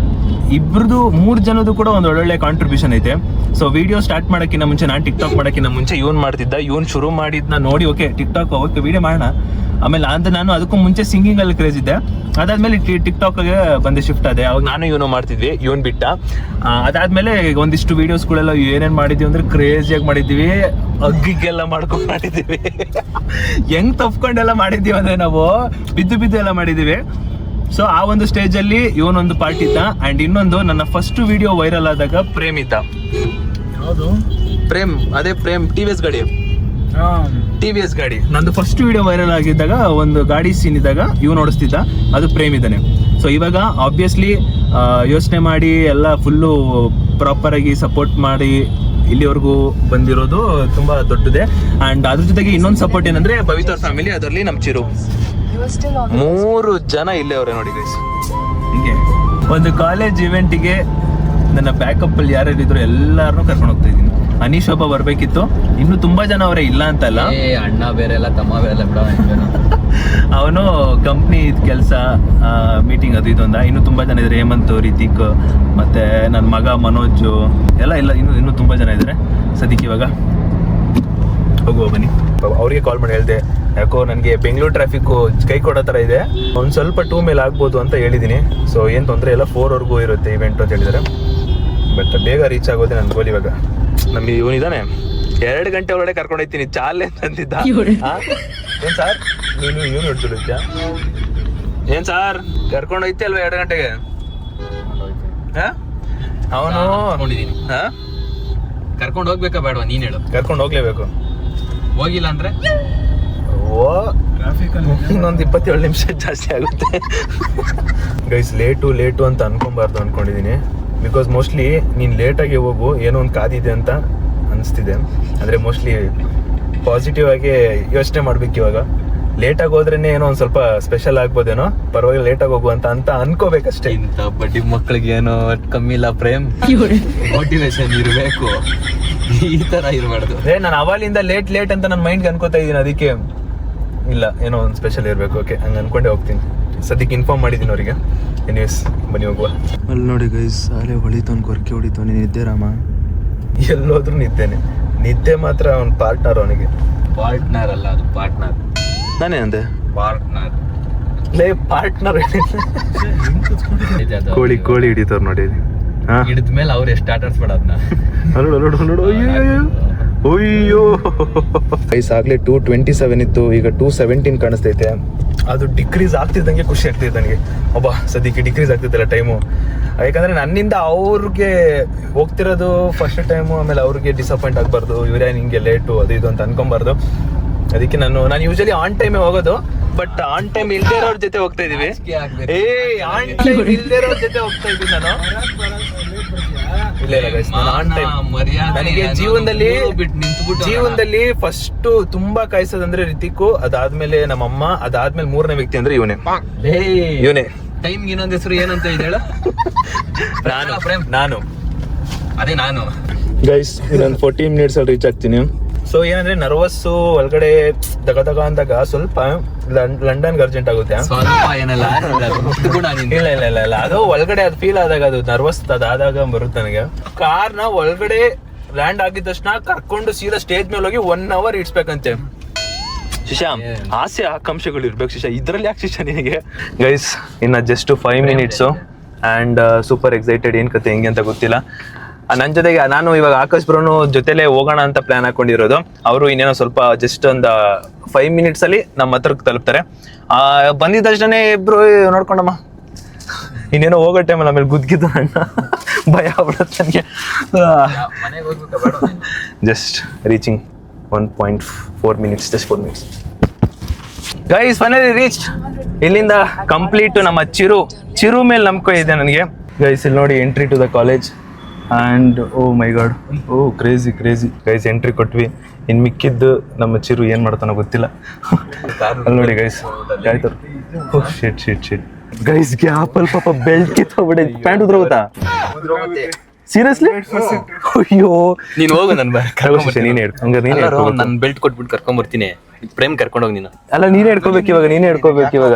ಇಬ್ರದ್ದು 3 ಜನದ್ದು ಕೂಡ ಒಂದು ಒಳ್ಳೊಳ್ಳೆ ಕಾಂಟ್ರಿಬ್ಯೂಷನ್ ಐತೆ. ಸೊ ವಿಡಿಯೋ ಸ್ಟಾರ್ಟ್ ಮಾಡೋಕ್ಕಿಂತ ಮುಂಚೆ, ನಾನು ಟಿಕ್ಟಾಕ್ ಮಾಡೋಕ್ಕಿಂತ ಮುಂಚೆ ಇವನು ಮಾಡ್ತಿದ್ದ. ಇವನು ಶುರು ಮಾಡಿದ್ನ ನೋಡಿ ಓಕೆ ಟಿಕ್ಟಾಕ್ ಓಕೆ ವಿಡಿಯೋ ಮಾಡೋಣ. ಆಮೇಲೆ ನಾನು ಅದಕ್ಕೂ ಮುಂಚೆ ಸಿಂಗಿಂಗಲ್ಲಿ ಕ್ರೇಜ್ ಇದ್ದೆ. ಅದಾದ್ಮೇಲೆ ಟಿಕ್ಟಾಕ್ಗೆ ಬಂದು ಶಿಫ್ಟ್ ಆದೆ. ಅವಾಗ ನಾನು ಇವನು ಮಾಡ್ತಿದ್ವಿ, ಇವನು ಬಿಟ್ಟ. ಅದಾದ್ಮೇಲೆ ಒಂದಿಷ್ಟು ವೀಡಿಯೋಸ್ಗಳೆಲ್ಲ ಏನೇನು ಮಾಡಿದ್ವಿ ಅಂದರೆ ಕ್ರೇಜಿಯಾಗಿ ಮಾಡಿದ್ದೀವಿ, ಅಗ್ಗಿಗೆಲ್ಲ ಮಾಡ್ಕೊಂಡು ಮಾಡಿದ್ದೀವಿ. ಹೆಂಗ್ ತಪ್ಕೊಂಡೆಲ್ಲ ಮಾಡಿದ್ದೀವಿ ಅಂದರೆ ನಾವು ಬಿದ್ದು ಎಲ್ಲ ಮಾಡಿದ್ದೀವಿ. ಸೊ ಆ ಒಂದು ಸ್ಟೇಜಲ್ಲಿ ಇವನೊಂದು ಪಾರ್ಟ್ ಇದ್ದ. ಆ್ಯಂಡ್ ಇನ್ನೊಂದು ನನ್ನ ಫಸ್ಟ್ ವಿಡಿಯೋ ವೈರಲ್ ಆದಾಗ ಪ್ರೇಮ್ ಇದ್ದ. ಹೌದು ಪ್ರೇಮ್ ಅದೇ ಪ್ರೇಮ್ TVS ಗಾಡಿ TVS ಗಾಡಿ ನಂದು ಫಸ್ಟ್ ವಿಡಿಯೋ ವೈರಲ್ ಆಗಿದ್ದಾಗ ಒಂದು ಗಾಡಿ ಸೀನ್ ಇದ್ದಾಗ ಇವ್ ನೋಡಿಸ್ತಿದ್ದ, ಅದು ಪ್ರೇಮ್ ಇದ್ದಾನೆ. ಸೊ ಇವಾಗ ಆಬ್ವಿಯಸ್ಲಿ ಯೋಚನೆ ಮಾಡಿ ಎಲ್ಲ ಫುಲ್ಲು ಪ್ರಾಪರ್ ಆಗಿ ಸಪೋರ್ಟ್ ಮಾಡಿ ಇಲ್ಲಿವರೆಗೂ ಬಂದಿರೋದು ತುಂಬಾ ದೊಡ್ಡದೆ. ಅಂಡ್ ಅದ್ರ ಜೊತೆಗೆ ಇನ್ನೊಂದು ಸಪೋರ್ಟ್ ಏನಂದ್ರೆ ಪವಿತ್ರ ಫ್ಯಾಮಿಲಿ, ಅದರಲ್ಲಿ ನಮ್ ಚಿರು 3 ಜನ ಇಲ್ಲೇ ಅವರೇ ನೋಡಿ ಗೈಸ್. ಹಿಂಗೆ ಒಂದು ಕಾಲೇಜ್ ಇವೆಂಟಿಗೆ ನನ್ನ ಬ್ಯಾಕಪ್ ಅಲ್ಲಿ ಯಾರ್ಯಾರಿದ್ರು ಎಲ್ಲಾರನ್ನೂ ಕರ್ಕೊಂಡು ಹೋಗ್ತಾ ಇದ್ದೀನಿ. ಅನೀಶ್ ಒಬ್ಬ ಬರ್ಬೇಕಿತ್ತು, ಇನ್ನು ತುಂಬಾ ಜನ ಅವರೇ ಇಲ್ಲ ಅಂತಲ್ಲ, ಅಣ್ಣ ಬೇರೆ ಎಲ್ಲ ತಮ್ಮ ಬೇರೆ ಎಲ್ಲ ಬಿಡ. ಅವನು ಕಂಪ್ನಿ ಕೆಲಸ ಮೀಟಿಂಗ್ ಅದು ಇದು ಅಂದ. ಇನ್ನು ತುಂಬಾ ಜನ ಇದ್ದಾರೆ, ಹೇಮಂತ್, ರಿತಿಕ್, ಮತ್ತೆ ನನ್ನ ಮಗ ಮನೋಜ್ ಎಲ್ಲ ಇಲ್ಲ, ಇನ್ನು ತುಂಬಾ ಜನ ಇದ್ದಾರೆ. ಸದ್ಯಕ್ಕೆ ಇವಾಗ ಹೋಗುವ ಬನ್ನಿ. ಅವ್ರಿಗೆ ಕಾಲ್ ಮಾಡಿ ಹೇಳಿದೆ, ಯಾಕೋ ನನಗೆ ಬೆಂಗಳೂರು ಟ್ರಾಫಿಕ್ಕು ಕೈ ಕೊಡೋ ಥರ ಇದೆ, ಒಂದು ಸ್ವಲ್ಪ 2 ಮೇಲೆ ಆಗ್ಬೋದು ಅಂತ ಹೇಳಿದ್ದೀನಿ. ಸೊ ಏನು ತೊಂದರೆ ಇಲ್ಲ, 4ವರೆಗೂ ಇರುತ್ತೆ ಇವೆಂಟ್ ಅಂತ ಹೇಳಿದ್ದಾರೆ. ಬಟ್ ಬೇಗ ರೀಚ್ ಆಗೋದೇ ನನ್ನ ಗೋಲ್. ಇವಾಗ ನಮಗೆ ಇವನಿದ್ದಾನೆ, 2 ಗಂಟೆ ಒಳಗಡೆ ಕರ್ಕೊಂಡು ಹೋಗ್ತೀನಿ ಚಾಲೆ ಅಂತಿದ್ದ. ಏನ್ ಸಾರ್ ನೀನು ಇವನು ಹಿಡ್ತಿದ್ಯಾ? ಏನ್ ಸಾರ್ ಕರ್ಕೊಂಡು ಹೋಯ್ತಿ ಅಲ್ವಾ 2 ಗಂಟೆಗೆ? ಅವನು ಕರ್ಕೊಂಡು ಹೋಗ್ಬೇಕಾ ಬೇಡವಾ ನೀನ್ ಹೇಳು. ಕರ್ಕೊಂಡು ಹೋಗ್ಲೇಬೇಕು. ಹೋಗಿಲ್ಲ ಅಂದ್ರೆ ಓ ಇನ್ನೊಂದು 27 ನಿಮಿಷ ಜಾಸ್ತಿ ಆಗುತ್ತೆ ಗೈಸ್. ಲೇಟು ಅಂತ ಅನ್ಕೊಬಾರ್ದು ಅನ್ಕೊಂಡಿದೀನಿ. ಬಿಕಾಸ್ ಮೋಸ್ಟ್ಲಿ ನೀನು ಲೇಟಾಗಿ ಹೋಗು, ಏನೋ ಒಂದು ಕಾದಿದೆ ಅಂತ ಅನಿಸ್ತಿದೆ. ಅಂದರೆ ಮೋಸ್ಟ್ಲಿ ಪಾಸಿಟಿವ್ ಆಗಿ ಯೋಚನೆ ಮಾಡ್ಬೇಕು. ಇವಾಗ ಲೇಟಾಗಿ ಹೋದ್ರೇನೆ ಏನೋ ಒಂದು ಸ್ವಲ್ಪ ಸ್ಪೆಷಲ್ ಆಗ್ಬೋದೇನೋ, ಪರವಾಗಿಲ್ಲ ಲೇಟಾಗಿ ಹೋಗು ಅಂತ ಅನ್ಕೋಬೇಕಷ್ಟೇ. ಇಂಥ ಬಡ್ಡಿ ಮಕ್ಕಳಿಗೆ ಏನೋ ಕಮ್ಮಿ ಇಲ್ಲ ಪ್ರೇಮ್, ಮೋಟಿವೇಶನ್ ಇರಬೇಕು, ಈ ತರ ಇರಬಾರ್ದು. ನಾನು ಅವಾಲಿಂದ ಲೇಟ್ ಅಂತ ನನ್ನ ಮೈಂಡ್ಗೆ ಅನ್ಕೋತಾ ಇದ್ದೀನಿ. ಅದಕ್ಕೆ ಇಲ್ಲ, ಏನೋ ಒಂದು ಸ್ಪೆಷಲ್ ಇರಬೇಕು. ಓಕೆ, ಹಂಗೆ ಅನ್ಕೊಂಡೇ ಹೋಗ್ತೀನಿ. ಸದ್ಯಕ್ಕೆ ಇನ್ಫಾರ್ಮ್ ಮಾಡಿದ್ದೀನಿ ಅವರಿಗೆ. ಎನಿವೇಸ್ ಬನ್ನಿ ಹೋಗುವ. ಅಲ್ಲಿ ನೋಡಿ ಗೈಸ್, ಅಲ್ಲೇ ಹೊಳಿತವನು, ಕೊರಕೆ ಹೊಡಿತವನು. ನಿದ್ದೆ ರಾಮ, ಎಲ್ಲೋದ್ರೂ ನಿದ್ದೆ ಮಾತ್ರ ಅವ್ನ ಪಾರ್ಟ್ನರ್. ಅವನಿಗೆ ಪಾರ್ಟ್ನರ್ ಅಲ್ಲ, ಅದು ಪಾರ್ಟ್ನರ್. ನಾನೇ ಅಂದೆ ಪಾರ್ಟ್ನರ್, ಲೇ ಪಾರ್ಟ್ನರ್. ಕೋಳಿ ಹಿಡಿತವ್ರು ನೋಡಿ. ಹಿಡಿದ್ಮೇಲೆ ಅವ್ರು ಎಷ್ಟು ಸ್ಟಾರ್ಟರ್ಸ್ ಮಾಡೋದ್ನ ನೋಡು. ಅಯ್ಯೋ ಗೈಸ್, ಆಗ್ಲೇ 2:27 ಇತ್ತು, ಈಗ 2:17 ಕಾಣಿಸ್ತೈತೆ. ಅದು ಡಿಕ್ರೀಸ್ ಆಗ್ತಿದ್ದಂಗೆ ಖುಷಿ ಆಗ್ತಿದೆ ನನಗೆ. ಸದ್ಯಕ್ಕೆ ಡಿಕ್ರೀಸ್ ಆಗ್ತಿದ್ದಲ್ಲ ಟೈಮು. ಯಾಕಂದ್ರೆ ನನ್ನಿಂದ ಅವ್ರಿಗೆ ಹೋಗ್ತಿರೋದು ಫಸ್ಟ್ ಟೈಮು, ಆಮೇಲೆ ಅವ್ರಿಗೆ ಡಿಸಪಾಯಿಂಟ್ ಆಗಬಾರ್ದು, ಇವರೇ ನಿಂಗೆ ಲೇಟು ಅದು ಇದು ಅಂತ ಅನ್ಕೊಂಬಾರ್ದು. ಅದಕ್ಕೆ ನಾನು ಯೂಶಲಿ ಆನ್ ಟೈಮೇ ಹೋಗೋದು. ಬಟ್ ಆನ್ ಟೈಮ್ ಇಲ್ದೇ ಇರೋರ್ ಜೊತೆ ಹೋಗ್ತಾ ಇದೀವಿ. ಆನ್ ಟೈಮ್ ಇಲ್ದೇ ಇರೋರ್ ಜೊತೆ ಹೋಗ್ತಾ ಇದೀವಿ ನಾನು. ಇಲ್ಲ ಗೈಸ್, ನಾನು ಆನ್ ಟೈಮ್. ನನಗೆ ಜೀವನದಲ್ಲಿ ಫಸ್ಟ್ ತುಂಬಾ ಕಾಯಿಸೋದಂದ್ರೆ ರಿತಿಕು, ಅದಾದ್ಮೇಲೆ ನಮ್ಮಮ್ಮ, ಅದಾದ್ಮೇಲೆ 3ನೇ ವ್ಯಕ್ತಿ ಅಂದ್ರೆ ಇವನೇ. ಟೈಮ್ ಇನ್ನೊಂದ್ ಹೆಸರು ಏನಂತ ಇದೆ ಹೇಳು? ನಾನು ಅದೇ ನಾನು ಗೈಸ್. ಇನ್ನೊಂದು 14 ಮಿನಿಟ್ಸ್ ಅಲ್ಲಿ ರೀಚ್ ಆಗ್ತೀನಿ. ಸೊ ಏನಂದ್ರೆ ನರ್ವಸ್ಸು, ಒಳಗಡೆ ದಗ ಅಂದಾಗ ಸ್ವಲ್ಪ ಲಂಡನ್ಗೆ ಅರ್ಜೆಂಟ್ ಆಗುತ್ತೆ. ಏನಲ್ಲ ಇಲ್ಲ ಅದು ಒಳಗಡೆ ಅದು ಫೀಲ್ ಆದಾಗ, ಅದು ನರ್ವಸ್ ಅದಾದಾಗ ಬರುತ್ತೆ ನನಗೆ. ಕಾರ್ನ ಒಳಗಡೆ ಲ್ಯಾಂಡ್ ಆಗಿದ ತಕ್ಷಣ ಕರ್ಕೊಂಡು ಸೀದಾ ಸ್ಟೇಜ್ ಮೇಲೆ ಹೋಗಿ 1 hour ಇಡ್ಸ್ಬೇಕಂತೆ. ಶಿಶಾ, ಆಸೆ ಆಕಾಂಕ್ಷೆಗಳು ಇರ್ಬೇಕು ಶಿಶಾ, ಇದ್ರಲ್ಲಿ ಯಾಕೆ ಶಿಶಾ ನಿನಗೆ? ಗೈಸ್, ಇನ್ನ just 5 minutes and super excited. ಏನ್ ಕತೆ ಹೆಂಗೆ ಅಂತ ಗೊತ್ತಿಲ್ಲ. ನನ್ನ ಜೊತೆಗೆ ನಾನು ಇವಾಗ ಆಕಾಶ್ ಬ್ರೋನು ಜೊತೆಲೆ ಹೋಗೋಣ ಅಂತ ಪ್ಲಾನ್ ಹಾಕೊಂಡಿರೋದು. ಅವರು ಇನ್ನೇನೋ ಸ್ವಲ್ಪ ಜಸ್ಟ್ ಒಂದು 5 ಮಿನಿಟ್ಸ್ ಅಲ್ಲಿ ನಮ್ಮ ಹತ್ರಕ್ಕೆ ತಲುಪ್ತಾರೆ. ಬಂದಿದ್ದ ತಕ್ಷಣ ಇಬ್ರು ನೋಡ್ಕೊಂಡಮ್ಮ, ಇನ್ನೇನೋ ಹೋಗೋ ಟೈಮಲ್ಲಿ ಆಮೇಲೆ ಗುದ್ಗಿದ್ದು ಅಣ್ಣ ಭಯ ಆಗ್ಬಿಡುತ್ತೆ ನನಗೆ. Just reaching 1.4 minutes, just 4 minutes guys. Finally reach. ಇಲ್ಲಿಂದ ಕಂಪ್ಲೀಟ್ ನಮ್ಮ ಚಿರು ಮೇಲೆ ನಂಬಿಕೆ ಇದೆ ನನಗೆ. ಗೈಸ್ ಇಲ್ಲಿ ನೋಡಿ, entry to the college. And oh my god, oh crazy guys, entry ಕೊಟ್ವಿ. ಇನ್ನು ಮಿಕ್ಕಿದ್ದು ನಮ್ಮ ಚಿರು ಏನು ಮಾಡ್ತಾನೋ ಗೊತ್ತಿಲ್ಲ. ಅಲ್ಲಿ ನೋಡಿ ಗೈಸ್, ಆಯ್ತು. ಓ ಶಿಟ್ ಗೈಸ್, ಗ್ಯಾಪಲ್ ಪಾಪ ಬೆಲ್ಟ್ ಕಿತ್ತೋಗ್ಬಿಟ್ಟೆ, ಪ್ಯಾಂಟ್ ಉದ್ರೋಗುತ್ತಾ? ಸೀರಿಯಸ್ಲಿ? ಅಯ್ಯೋ, ನೀನು ಹೋಗು, ನೀನೇ ನಾನು ಬೆಲ್ಟ್ ಕೊಟ್ಬಿಟ್ಟು ಕರ್ಕೊಂಡ್ಬರ್ತೀನಿ. ಪ್ರೇಮ್ ಕರ್ಕೊಂಡೋಗಿ ನೀನು. ಅಲ್ಲ, ನೀನೇ ಹಿಡ್ಕೋಬೇಕು ಇವಾಗ.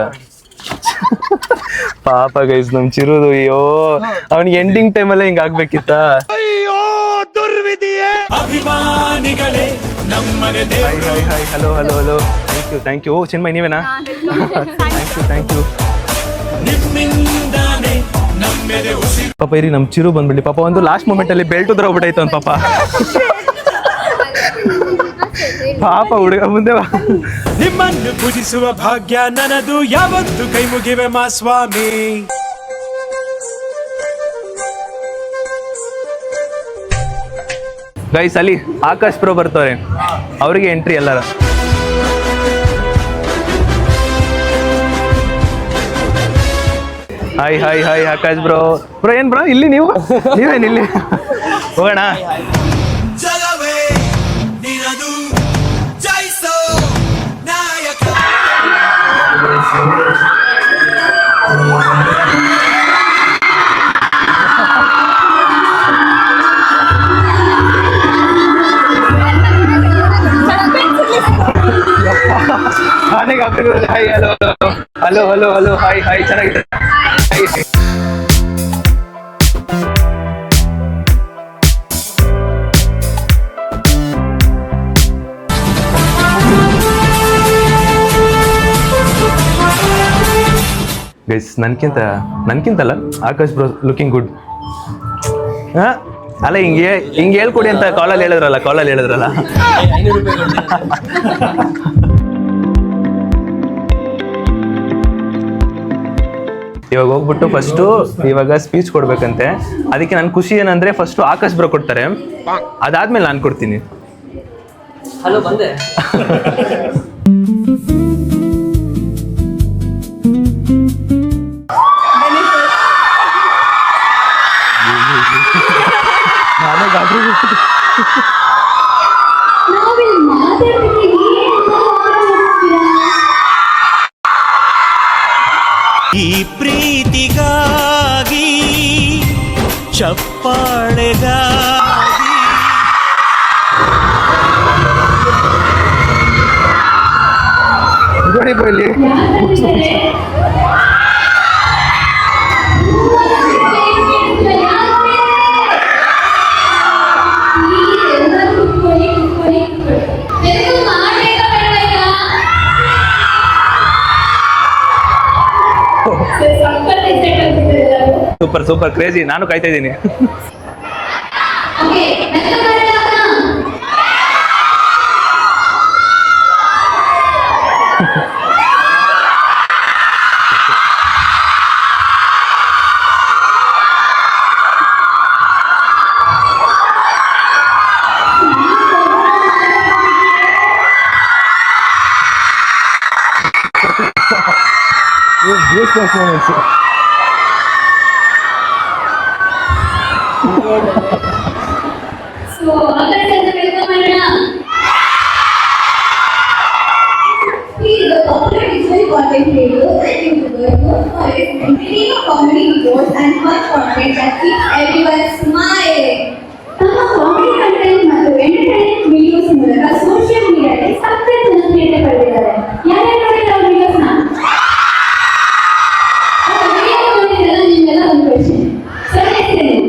ಪಾಪ ಗೈಸ್, ನಮ್ ಚಿರುದು, ಅಯ್ಯೋ ಅವನಿಗೆ ಎಂಡಿಂಗ್ ಟೈಮಲ್ಲೇ ಹಿಂಗ ಆಗ್ಬೇಕಿತ್ತ. ಅಯ್ಯೋ ದುರ್ವಿಧಿಯೇ. ಅಭಿಮಾನಿಗಳೇ, ಹಲೋ ಥ್ಯಾಂಕ್ ಯು. ಚಿನ್ಮಯ್ ನೀವೇನಾ? Thank you. ಪಾಪ ಇರಿ, ನಮ್ ಚಿರು ಬಂದ್ಬಿಡ್ಲಿ. ಪಾಪ ಒಂದು ಲಾಸ್ಟ್ ಮೂಮೆಂಟ್ ಅಲ್ಲಿ ಬೆಲ್ಟ್ ಉದ್ರೋಗ್ಬಿಟ್ಟೈತೆ ಒಂದು ಪಾಪ. ಪಾಪ ಹುಡುಗ ಮುಂದೆ ನಿಮ್ಮನ್ನು ಪೂಜಿಸುವ ಭಾಗ್ಯ ನನದು, ಯಾವತ್ತು ಕೈ ಮುಗಿವೆ ಮಾ ಸ್ವಾಮಿ. ಗೈಸ್ ಅಲ್ಲಿ ಆಕಾಶ್ ಬ್ರೋ ಬರ್ತಾರೆ, ಅವರಿಗೆ ಎಂಟ್ರಿ ಎಲ್ಲರ. Hi hi hi Akash bro. Bro ಏನ್ ಬ್ರೋ ಇಲ್ಲಿ ನೀವೇನ್ ಇಲ್ಲಿ? ಹೋಗೋಣ. Hi hello hello hello hello hi hi ಚೆನ್ನಾಗಿದೆ. ಗೈಸ್ ನನ್ಕಿಂತಲ್ಲ ಆಕಾಶ್ ಬ್ರೋ ಲುಕಿಂಗ್ ಗುಡ್. ಅಲ್ಲ ಹಿಂಗೆ ಹೇಳ್ಕೊಡಿ ಅಂತ ಕಾಲಲ್ಲಿ ಹೇಳಿದ್ರಲ್ಲ. ಇವಾಗ ಹೋಗ್ಬಿಟ್ಟು ಫಸ್ಟು ಇವಾಗ ಸ್ಪೀಚ್ ಕೊಡ್ಬೇಕಂತೆ. ಅದಕ್ಕೆ ನನ್ನ ಖುಷಿ ಏನಂದ್ರೆ ಫಸ್ಟು ಆಕಾಶ್ ಬ್ರೋ ಕೊಡ್ತಾರೆ, ಅದಾದ್ಮೇಲೆ ನಾನು ಕೊಡ್ತೀನಿ. ಹಲೋ ಬಂದೆ. ಈ ಪ್ರೀತಿಗಾಗಿ ಚಪ್ಪಾಳೆಗಾಗಿ ನೋಡಿ ಬ್ರೋ ಇಲ್ಲಿ ಸೂಪರ್ ಸೂಪರ್ ಕ್ರೇಜಿ. ನಾನು ಕಾಯ್ತಾ ಇದ್ದೀನಿ. So, he is a popular digital content creator and YouTuber known for his entertaining comedy videos and fun content that keeps everyone smiling. ತಮ್ಮ ಕಾಮಿಡಿ ಕಂಟೆಂಟ್ ಮತ್ತು ಎಂಟರ್ಟೈನ್ಮೆಂಟ್ ವಿಡಿಯೋಸ್ ಮೂಲಕ social ಮೀಡಿಯಾದಲ್ಲಿ ಸಖತ್ ಜನಪ್ರಿಯತೆ ಪಡೆದಿದ್ದಾರೆ. ಯಾರ್ಯಾರು ನೋಡಿದ್ರೆ ಅವ್ರ ವಿಡಿಯೋಸ್ನ? ವಿಡಿಯೋ ನೋಡಿದ್ರಲ್ಲ, ನಿಮ್ಗೆಲ್ಲ ಒಂದು ಕ್ವೆಶ್ಚನ್. ಸರ್ ಹೆಸರೇನು?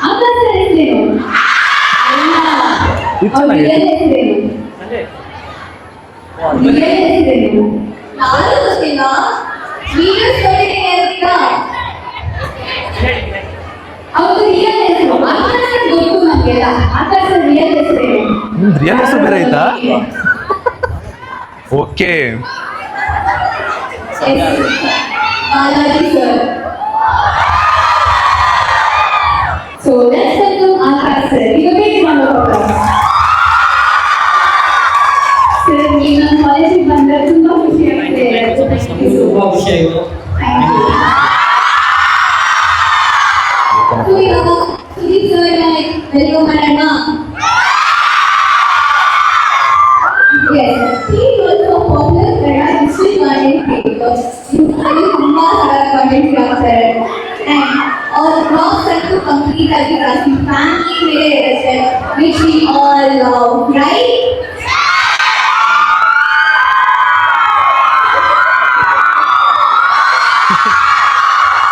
ಅಕ್ಕ ಸರ್ ಹೆಸರೇನು? ಅವ್ರ ರಿಯಲ್ ಹೆಸರೇನು? ರಿಯಲ್ ಹೆಸರೇನು? ನಾನು ಗೊತ್ತಿಲ್ಲ. ವಿಡಿಯೋಸ್ ನೋಡಿದ್ರೆ ಹೇಳ್ತೀರಾ? ಅವ್ರು ರಿಯಲ್ ಹೆಸರು ಆಕಾಶ ಗೊತ್ತು ನಮಗೆಲ್ಲ. ಆಕಾಶ ರಿಯಲ್ ಹೆಸರೇನು? ರಿಯಲ್ ಹೆಸರು ಬೇರೆ ಆಯ್ತಾ? Okay. Balaji sir. So let's welcome Akash sir. ಈಗ ವೇಟ್ ಮಾಡೋಣ ಸರ್. ನೀವು ನಮ್ಮ ಕಾಲೇಜಿಗೆ ಬಂದರೆ ತುಂಬಾ ಖುಷಿ ಆಗ್ತಿದೆ. ತುಂಬಾ ಖುಷಿ ಆಯಿತು. ಸೊ ಇವಾಗ ಸುದೀಪ್ ಸರ್ ವೆಲ್ಕಮ್ ಮಾಡೋಣ. Yes, he is also a popular Kannada digital content creator. Usually ತುಂಬಾ ಸಲ content ಮಾಡ್ತಾರೆ. And our vlogs ಅಂತೂ ಕಂಪ್ಲೀಟ್ ಆಗಿ ಜಾಸ್ತಿ ಫ್ಯಾಮಿಲಿ ಮೇಲೆ ಇರುತ್ತೆ, which we all love, right?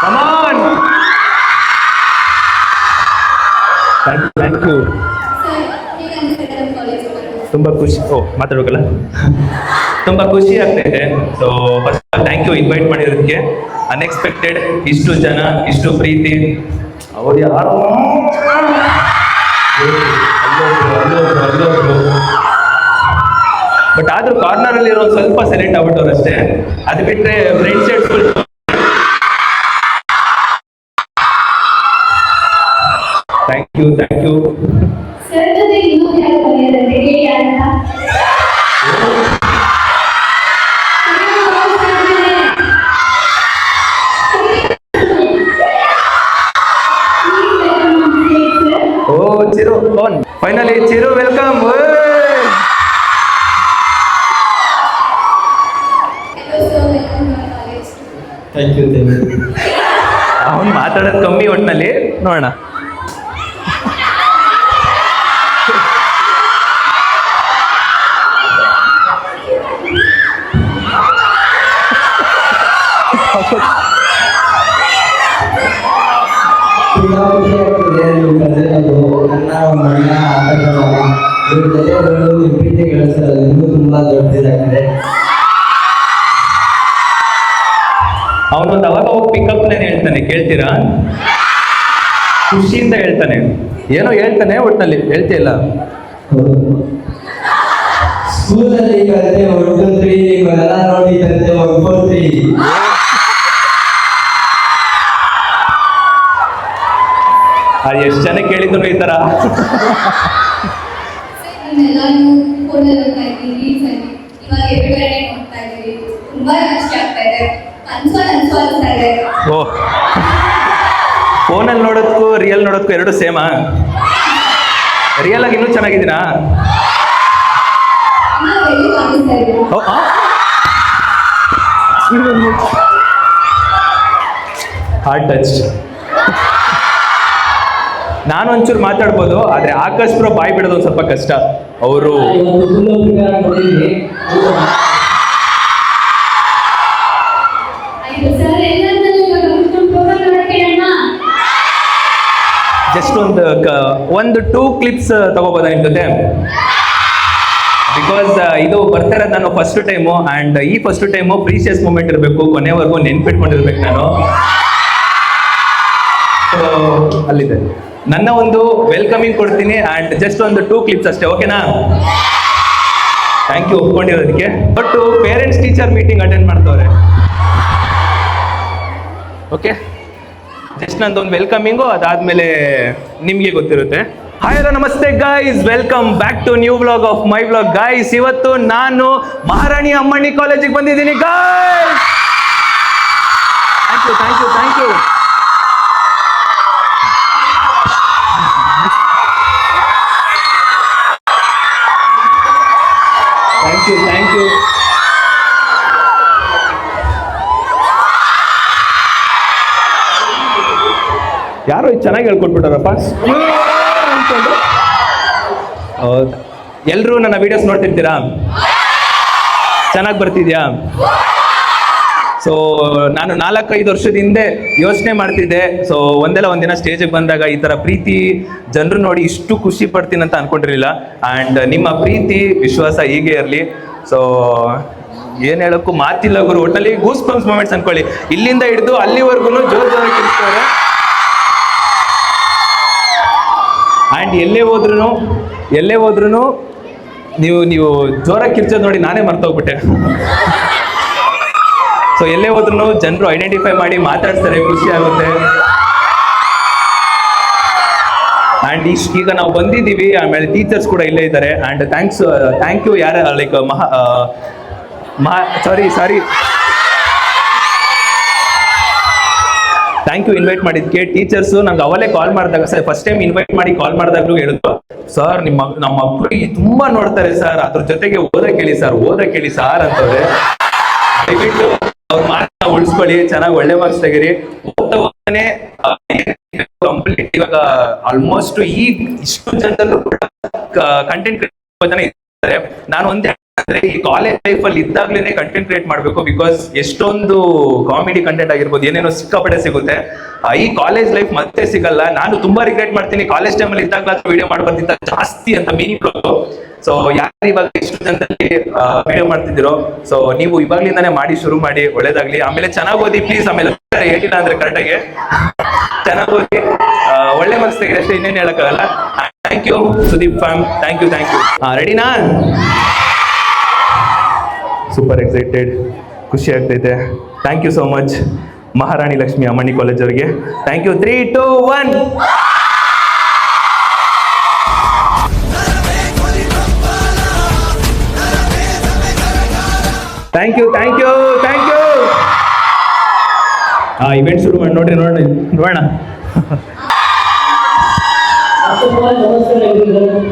Come on. Thank you. Sir, ಹೇಗೆ ಅನಿಸುತ್ತೆ ನಮ್ಮ ಕಾಲೇಜಿಗೆ ಬರೋದು? ತುಂಬಾ ಖುಷಿ. ಮಾತಾಡ್ಬೇಕಲ್ಲ. ತುಂಬಾ ಖುಷಿ ಆಗ್ತೈತೆ. So first thank you invite ಮಾಡಿರೋದಕ್ಕೆ. ಅನ್ಎಕ್ಸ್ಪೆಕ್ಟೆಡ್ ಇಷ್ಟು ಜನ, ಇಷ್ಟು ಪ್ರೀತಿ. ಅವ್ರು ಯಾರು ಬಟ್ ಆದ್ರೂ ಕಾರ್ನರ್ ಅಲ್ಲಿ ಇರೋ ಸ್ವಲ್ಪ ಸೈಲೆಂಟ್ ಆಗ್ಬಿಟ್ಟವ್ರು ಅಷ್ಟೇ. ಅದು ಬಿಟ್ರೆ ಫ್ರೆಂಡ್ ಸೆಟ್ಸ್ಗಳು ಥ್ಯಾಂಕ್ ಯು. ಓ Chiru finally Chiru welcome. Thank you. ಅವನು ಮಾತಾಡೋದು ಕಮ್ಮಿ ಒಟ್ಟಿನಲ್ಲಿ ನೋಡೋಣ. ತುಂಬಾ ಖುಷಿ ಆಗ್ತಿದೆ ನೀವು ಕರೆದಿರೋದು. ನನ್ನ ಅಣ್ಣ ಆಟಗಾರ ಇವ್ರ ಜೊತೆ ಬಂದು ನಿಮ್ಮ ಪ್ರೀತಿ ಗಳಿಸಿರೋದು ಇನ್ನೂ ತುಂಬಾ ದೊಡ್ಡದಾಗಿದೆ. ಅವನೊಂದು ಅವಾಗ ಪಿಕಪ್ ಲೈನ್ ಹೇಳ್ತಾನೆ, ಕೇಳ್ತೀರಾ? ಖುಷಿಯಿಂದ ಹೇಳ್ತಾನೆ, ಏನೋ ಹೇಳ್ತಾನೆ ಒಟ್ಟಿನಲ್ಲಿ ಹೇಳ್ತಿಲ್ಲ. ಸ್ಕೂಲಲ್ಲಿ ಕಲಿತೆ 1 2 3 ನೀವೆಲ್ಲ ನೋಡಿ ಕಲಿತೆ 1 4 3. ಅದು ಎಷ್ಟು ಜನ ಕೇಳಿದ್ರು ಈ ತರ. ಎಲ್ಲಾನು ಫೋನಲ್ಲಿ ನೋಡ್ತಾ ಇದ್ದೀವಿ, ರೀಲ್ಸ್ ಅಲ್ಲಿ ಇವಾಗ ಎವ್ರಿವೇರ್ ನೋಡ್ತಾ ಇದ್ದೀವಿ. ತುಂಬಾ ಖುಷಿ ಆಗ್ತಾ ಇದೆ, ಅನ್ಸ್ತಾ ಇದೆ. ಓ, ಫೋನಲ್ಲಿ ನೋಡೋದಕ್ಕೂ ರಿಯಲ್ ನೋಡೋದಕ್ಕೂ ಎರಡು ಸೇಮಾ? ರಿಯಲ್ ಆಗಿ ಇನ್ನೂ ಚೆನ್ನಾಗಿದ್ದೀನಾ? ನಾವು ಎಲ್ಲಿ ಕಾಣಿಸ್ತಾ ಇದ್ದೀವಿ. Heart touch. ನಾನು ಒಂಚೂರು ಮಾತಾಡ್ಬೋದು, ಆದ್ರೆ ಆಕಾಶ್ ಬ್ರೋ ಬಾಯಿ ಬಿಡೋದು ಒಂದು ಸ್ವಲ್ಪ ಕಷ್ಟ. ಅವರು ಇವತ್ತು ಫುಲ್ಲು ಪ್ರಿಪೇರ್ ಆಗಿದ್ದೀವಿ. ಆಯ್ತು ಸರ್, ಎಲ್ಲರನ್ನೂ ಇವಾಗ ಕುತ್ಕೊಂಡು ಪ್ರೋಗ್ರಾಮ್ ನೋಡಕ್ಕೆ ಅಣ್ಣ. ಜಸ್ಟ್ ಒಂದು 2 ಕ್ಲಿಪ್ಸ್ ತಗೋಬೋದಾ ನಿಮ್ಮ ಜೊತೆ? ಬಿಕಾಸ್ ಇದು ಬರ್ತಾ ಇರೋದು ನಾನು ಫಸ್ಟ್ ಟೈಮು, ಆ್ಯಂಡ್ ಈ ಫಸ್ಟ್ ಟೈಮು ಪ್ರೀಶಿಯಸ್ ಮೂಮೆಂಟ್ ಇರಬೇಕು, ಕೊನೆವರೆಗೂ ನೆನ್ಪಿಟ್ಕೊಂಡಿರ್ಬೇಕು ನಾನು. ಸೊ ಅಲ್ಲಿದೆ ನನ್ನ ಒಂದು ವೆಲ್ಕಮಿಂಗ್ ಕೊಡ್ತೀನಿ, ಆ್ಯಂಡ್ ಜಸ್ಟ್ ಒಂದು 2 ಕ್ಲಿಪ್ಸ್ ಅಷ್ಟೇ, ಓಕೆನಾ? ಥ್ಯಾಂಕ್ ಯು ಒಪ್ಕೊಂಡಿರೋದಕ್ಕೆ. But parents teacher meeting attend ಮಾಡ್ತವ್ರೆ. ಓಕೆ, ಜಸ್ಟ್ ನಂದೊಂದು ವೆಲ್ಕಮಿಂಗು, ಅದಾದ್ಮೇಲೆ ನಿಮಗೆ ಗೊತ್ತಿರುತ್ತೆ. ಹಾಯ್ ಹಲೋ ನಮಸ್ತೆ guys, welcome back to new vlog of my vlog. Guys, ಇವತ್ತು ನಾನು ಮಹಾರಾಣಿ ಅಮ್ಮಣ್ಣಿ ಕಾಲೇಜಿಗೆ ಬಂದಿದ್ದೀನಿ guys. Thank you thank you thank you. Thank you thank you. ಯಾರೋ ಇದು ಚೆನ್ನಾಗಿ ಹೇಳ್ಕೊಟ್ಬಿಟ್ಟಾರಪ್ಪ. ಹೌದು, ಎಲ್ಲರೂ ನನ್ನ ವಿಡಿಯೋಸ್ ನೋಡ್ತಿರ್ತೀರಾ? ಚೆನ್ನಾಗಿ ಬರ್ತಿದ್ಯಾ? ಸೊ ನಾನು 4-5 ವರ್ಷದ ಹಿಂದೆ ಯೋಚನೆ ಮಾಡ್ತಿದ್ದೆ, ಸೊ ಒಂದಿನ ಸ್ಟೇಜಿಗೆ ಬಂದಾಗ ಈ ಥರ ಪ್ರೀತಿ ಜನರು ನೋಡಿ ಇಷ್ಟು ಖುಷಿ ಪಡ್ತೀನಿ ಅಂತ ಅನ್ಕೊಂಡಿರಲಿಲ್ಲ. ಆ್ಯಂಡ್ ನಿಮ್ಮ ಪ್ರೀತಿ ವಿಶ್ವಾಸ ಹೀಗೆ ಇರಲಿ. ಸೊ ಏನು ಹೇಳೋಕ್ಕೂ ಮಾತಿಲ್ಲ ಗುರು, ಒಟ್ಟಲ್ಲಿ ಗೂಸ್ ಬಂಪ್ಸ್ ಮೂಮೆಂಟ್ಸ್ ಅನ್ಕೊಳ್ಳಿ. ಇಲ್ಲಿಂದ ಹಿಡಿದು ಅಲ್ಲಿವರೆಗೂ ಜೋರಾಗಿ ಕಿರ್ತಾರೆ. ಆ್ಯಂಡ್ ಎಲ್ಲೇ ಹೋದ್ರೂ ನೀವು ಜೋರಾಗಿ ಕಿರ್ಚೋದು ನೋಡಿ ನಾನೇ ಮರ್ತೋಗ್ಬಿಟ್ಟೆ. ಸೊ ಎಲ್ಲೇ ಹೋದ್ರೂ ಜನರು ಐಡೆಂಟಿಫೈ ಮಾಡಿ ಮಾತಾಡ್ತಾರೆ, ಖುಷಿ ಆಗುತ್ತೆ. ಆ್ಯಂಡ್ ಈಗ ನಾವು ಬಂದಿದ್ದೀವಿ, ಆಮೇಲೆ ಟೀಚರ್ಸ್ ಕೂಡ ಇಲ್ಲೇ ಇದ್ದಾರೆ. ಆ್ಯಂಡ್ ಥ್ಯಾಂಕ್ ಯು ಯಾರ like sorry thank you invite ಮಾಡಿದ್ದಕ್ಕೆ. ಟೀಚರ್ಸು ನಂಗೆ ಅವಲೇ ಕಾಲ್ ಮಾಡಿದಾಗ, ಸರ್ ಫಸ್ಟ್ ಟೈಮ್ ಇನ್ವೈಟ್ ಮಾಡಿ ಕಾಲ್ ಮಾಡಿದಾಗಲೂ ಹೇಳಿದ್ರು, ಸರ್ ನಮ್ಮ ಮಕ್ಕಳು ತುಂಬ ನೋಡ್ತಾರೆ ಸರ್, ಅದ್ರ ಜೊತೆಗೆ ಓದಕ್ಕೆ ಹೇಳಿ ಸರ್ ಅಂತವ್ರೆ. ದಯವಿಟ್ಟು ಅವ್ರ ಮಾತನ್ನ ಉಳಿಸ್ಕೊಳ್ಳಿ, ಚೆನ್ನಾಗಿ ಒಳ್ಳೆ ಮಾರ್ಕ್ಸ್ ತೆಗೀರಿ. ಓದ್ತಾನೆ ಕಂಪ್ಲೀಟ್ ಇವಾಗ ಆಲ್ಮೋಸ್ಟ್ ಇಷ್ಟು ಜನದಲ್ಲೂ ಕಂಟೆಂಟ್ ಜನ ಇದ್ದಾರೆ. ನಾನು ಒಂದೇ ಅಂದ್ರೆ ಈ ಕಾಲೇಜ್ ಲೈಫ್ ಅಲ್ಲಿ ಇದ್ದಾಗ್ಲೇನೆ ಕಂಟೆಂಟ್ ಕ್ರಿಯೇಟ್ ಮಾಡಬೇಕು. ಬಿಕಾಸ್ ಎಷ್ಟೊಂದು ಕಾಮಿಡಿ ಕಂಟೆಂಟ್ ಆಗಿರ್ಬೋದು, ಏನೇನೋ ಸಿಕ್ಕಾಪಟ್ಟೆ ಸಿಗುತ್ತೆ. ಈ ಕಾಲೇಜ್ ಲೈಫ್ ಮತ್ತೆ ಸಿಗಲ್ಲ. ನಾನು ತುಂಬಾ ರಿಗ್ರೆಟ್ ಮಾಡ್ತೀನಿ, ಕಾಲೇಜ್ ಟೈಮಲ್ಲಿ ಇದ್ದಾಗಲೂ ವಿಡಿಯೋ ಮಾಡ್ಬರ್ತಿದ್ದ ಜಾಸ್ತಿ ಅಂತ ಮೀನಿಂಗ್. ಸೊ ಯಾರು ಇವಾಗ ಎಷ್ಟು ಜನದಲ್ಲಿ ವಿಡಿಯೋ ಮಾಡ್ತಿದ್ದೀರೋ, ಸೊ ನೀವು ಇವಾಗ್ಲಿಂದಾನೇ ಮಾಡಿ ಶುರು ಮಾಡಿ, ಒಳ್ಳೇದಾಗ್ಲಿ. ಆಮೇಲೆ ಚೆನ್ನಾಗಿ ಓದಿ ಪ್ಲೀಸ್. ಆಮೇಲೆ ಹೇಳಿಲ್ಲ ಅಂದ್ರೆ ಕರೆಕ್ಟಾಗಿ ಚೆನ್ನಾಗಿ ಓದಿ, ಒಳ್ಳೆ ಮಾರ್ಕ್ಸ್ ತೆಗೆದು ಅಷ್ಟೇ, ಇನ್ನೇನು ಹೇಳಕ್ಕಾಗಲ್ಲ. Thank you Sudeep fam, thank you. ರೆಡಿನಾ? ಸೂಪರ್ ಎಕ್ಸೈಟೆಡ್, ಖುಷಿ ಆಗ್ತೈತೆ. Thank you so much Maharani Lakshmi Ammanni college ಅವರಿಗೆ. Thank you. 3 2 1. Thank you thank you thank you. Event ಶುರು ಮಾಡಿ ನೋಡ್ರಿ ನೋಡೋಣ. ನಮಸ್ಕಾರ everyone.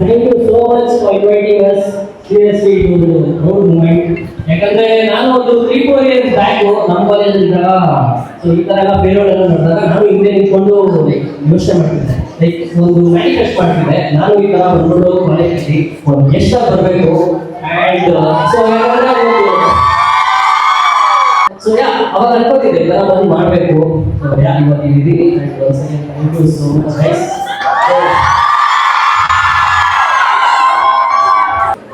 Thank you so much for inviting us seriously to the road movement. ಯಾಕಂದ್ರೆ ನಾನು ಒಂದು 3-4 years ಬ್ಯಾಕ್ ನಮ್ಮ ಕಾಲೇಜ್ ಇದ್ದಾಗ ಸೊ ಈ ತರ ಎಲ್ಲ ಬೇರೆಯವ್ರ ಎಲ್ಲ ನೋಡಿದಾಗ ನಾನು ಹಿಂದೆ ನಿಂತ್ಕೊಂಡು ಯೋಚನೆ ಮಾಡ್ತಿದ್ದೆ, ಲೈಕ್ ಒಂದು ಮ್ಯಾನಿಫೆಸ್ಟ್ ಮಾಡ್ತಿದ್ದೆ. ನಾನು ಈ ತರ ಬಂದ್ಬಿಟ್ಟು ಕಾಲೇಜಲ್ಲಿ ಒಂದು ಗೆಸ್ಟ್ ಆಗಿ ಬರಬೇಕು ಆ್ಯಂಡ್ ಸೊ ಅವಾಗ ಅನ್ಕೋತಿದ್ದೆ ಈ ತರ ಬಂದು ಮಾಡಬೇಕು. ಸೊ ಇವತ್ತು ಇದ್ದೀನಿ. Thank you so much guys.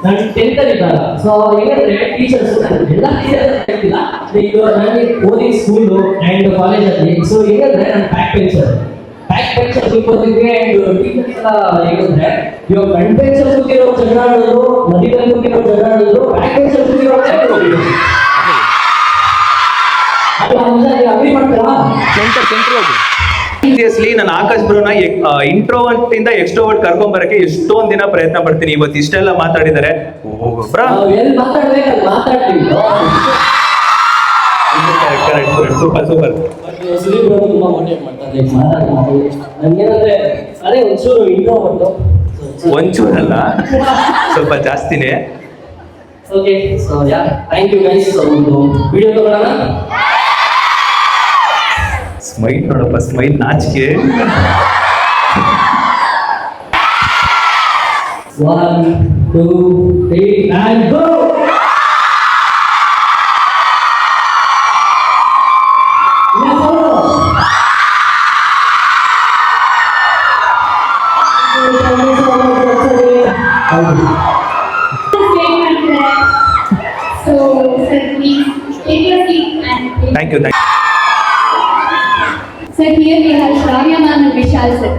ನಾನು 10th ಅಲ್ಲಿ ಇದ್ದಾಗ ಸೊ ಏನಂದ್ರೆ ಟೀಚರ್ಸ್ ಎಲ್ಲ ಟೀಚರ್ಸ್ ಆಗ್ತಿಲ್ಲ, ಈಗ ನಾನು ಓದಿ ಸ್ಕೂಲು ಆ್ಯಂಡ್ ಕಾಲೇಜಲ್ಲಿ. ಸೊ ಏನಂದ್ರೆ ನಾನು ಬ್ಯಾಕ್ ಬೆಂಚರ್ ಕೂತಿದ್ವಿ ಆ್ಯಂಡ್ ಟೀಚರ್ಸ್ ಎಲ್ಲ ಹೇಗಂದ್ರೆ ಇವಾಗ ಫ್ರಂಟ್ ಬೆಂಚರ್ ಕೂತಿರೋ ಜಗಳ ಆಡೋದು, ಮಧ್ಯದಲ್ಲಿ ಕೂತಿರೋ ಜಗಳ ಆಡೋದು, ಬ್ಯಾಕ್ ಬೆಂಚರ್ ಕೂತಿರೋ ಅಗ್ರಿ ಮಾಡ್ತಾರಾ? ಸೀರಿಯಸ್ಲಿ ನಾನು ಆಕಾಶ್ ಬ್ರೋನ ಇಂಟ್ರೋವರ್ಟ್ ಇಂದ ಎಕ್ಸ್ಟ್ರೋವರ್ಟ್ ಕರ್ಕೊಂಡ್ ಬರಕ್ಕೆ ಎಷ್ಟೊಂದ್ ದಿನ ಪ್ರಯತ್ನ ಪಡ್ತೀನಿ. ಇವತ್ತು ಇಷ್ಟೆಲ್ಲ ಮಾತಾಡಿದ್ದಾರೆ. ಎಲ್ಲಿ ಮಾತಾಡ್ಬೇಕಲ್ಲಿ ಮಾತಾಡ್ತೀವಿ. Super super. ಸುದೀಪ್ ಅವರು ತುಂಬಾ ಮೋಟಿವೇಟ್ ಮಾಡ್ತಾರೆ ಮಾತಾಡಿ. ನನ್ಗೇನಂದ್ರೆ ಅದೇ ಒಂಚೂರು ಇಂಟ್ರೋವರ್ಟ್, ಒಂಚೂರಲ್ಲ ಸ್ವಲ್ಪ ಜಾಸ್ತಿನೇ. Okay so yeah thank you guys. ಒಂದು ವಿಡಿಯೋ ತಗೊಳ್ಳೋಣ. ಸ್ಮೈಲ್ ನೋಡಪ್ಪ, ಸ್ಮೈಲ್ ನಾಚಿಕೆ. 1 2 3 and go. So, sir, please take your seat and thank you. sir, here we have Shravya ma'am and Vishal sir.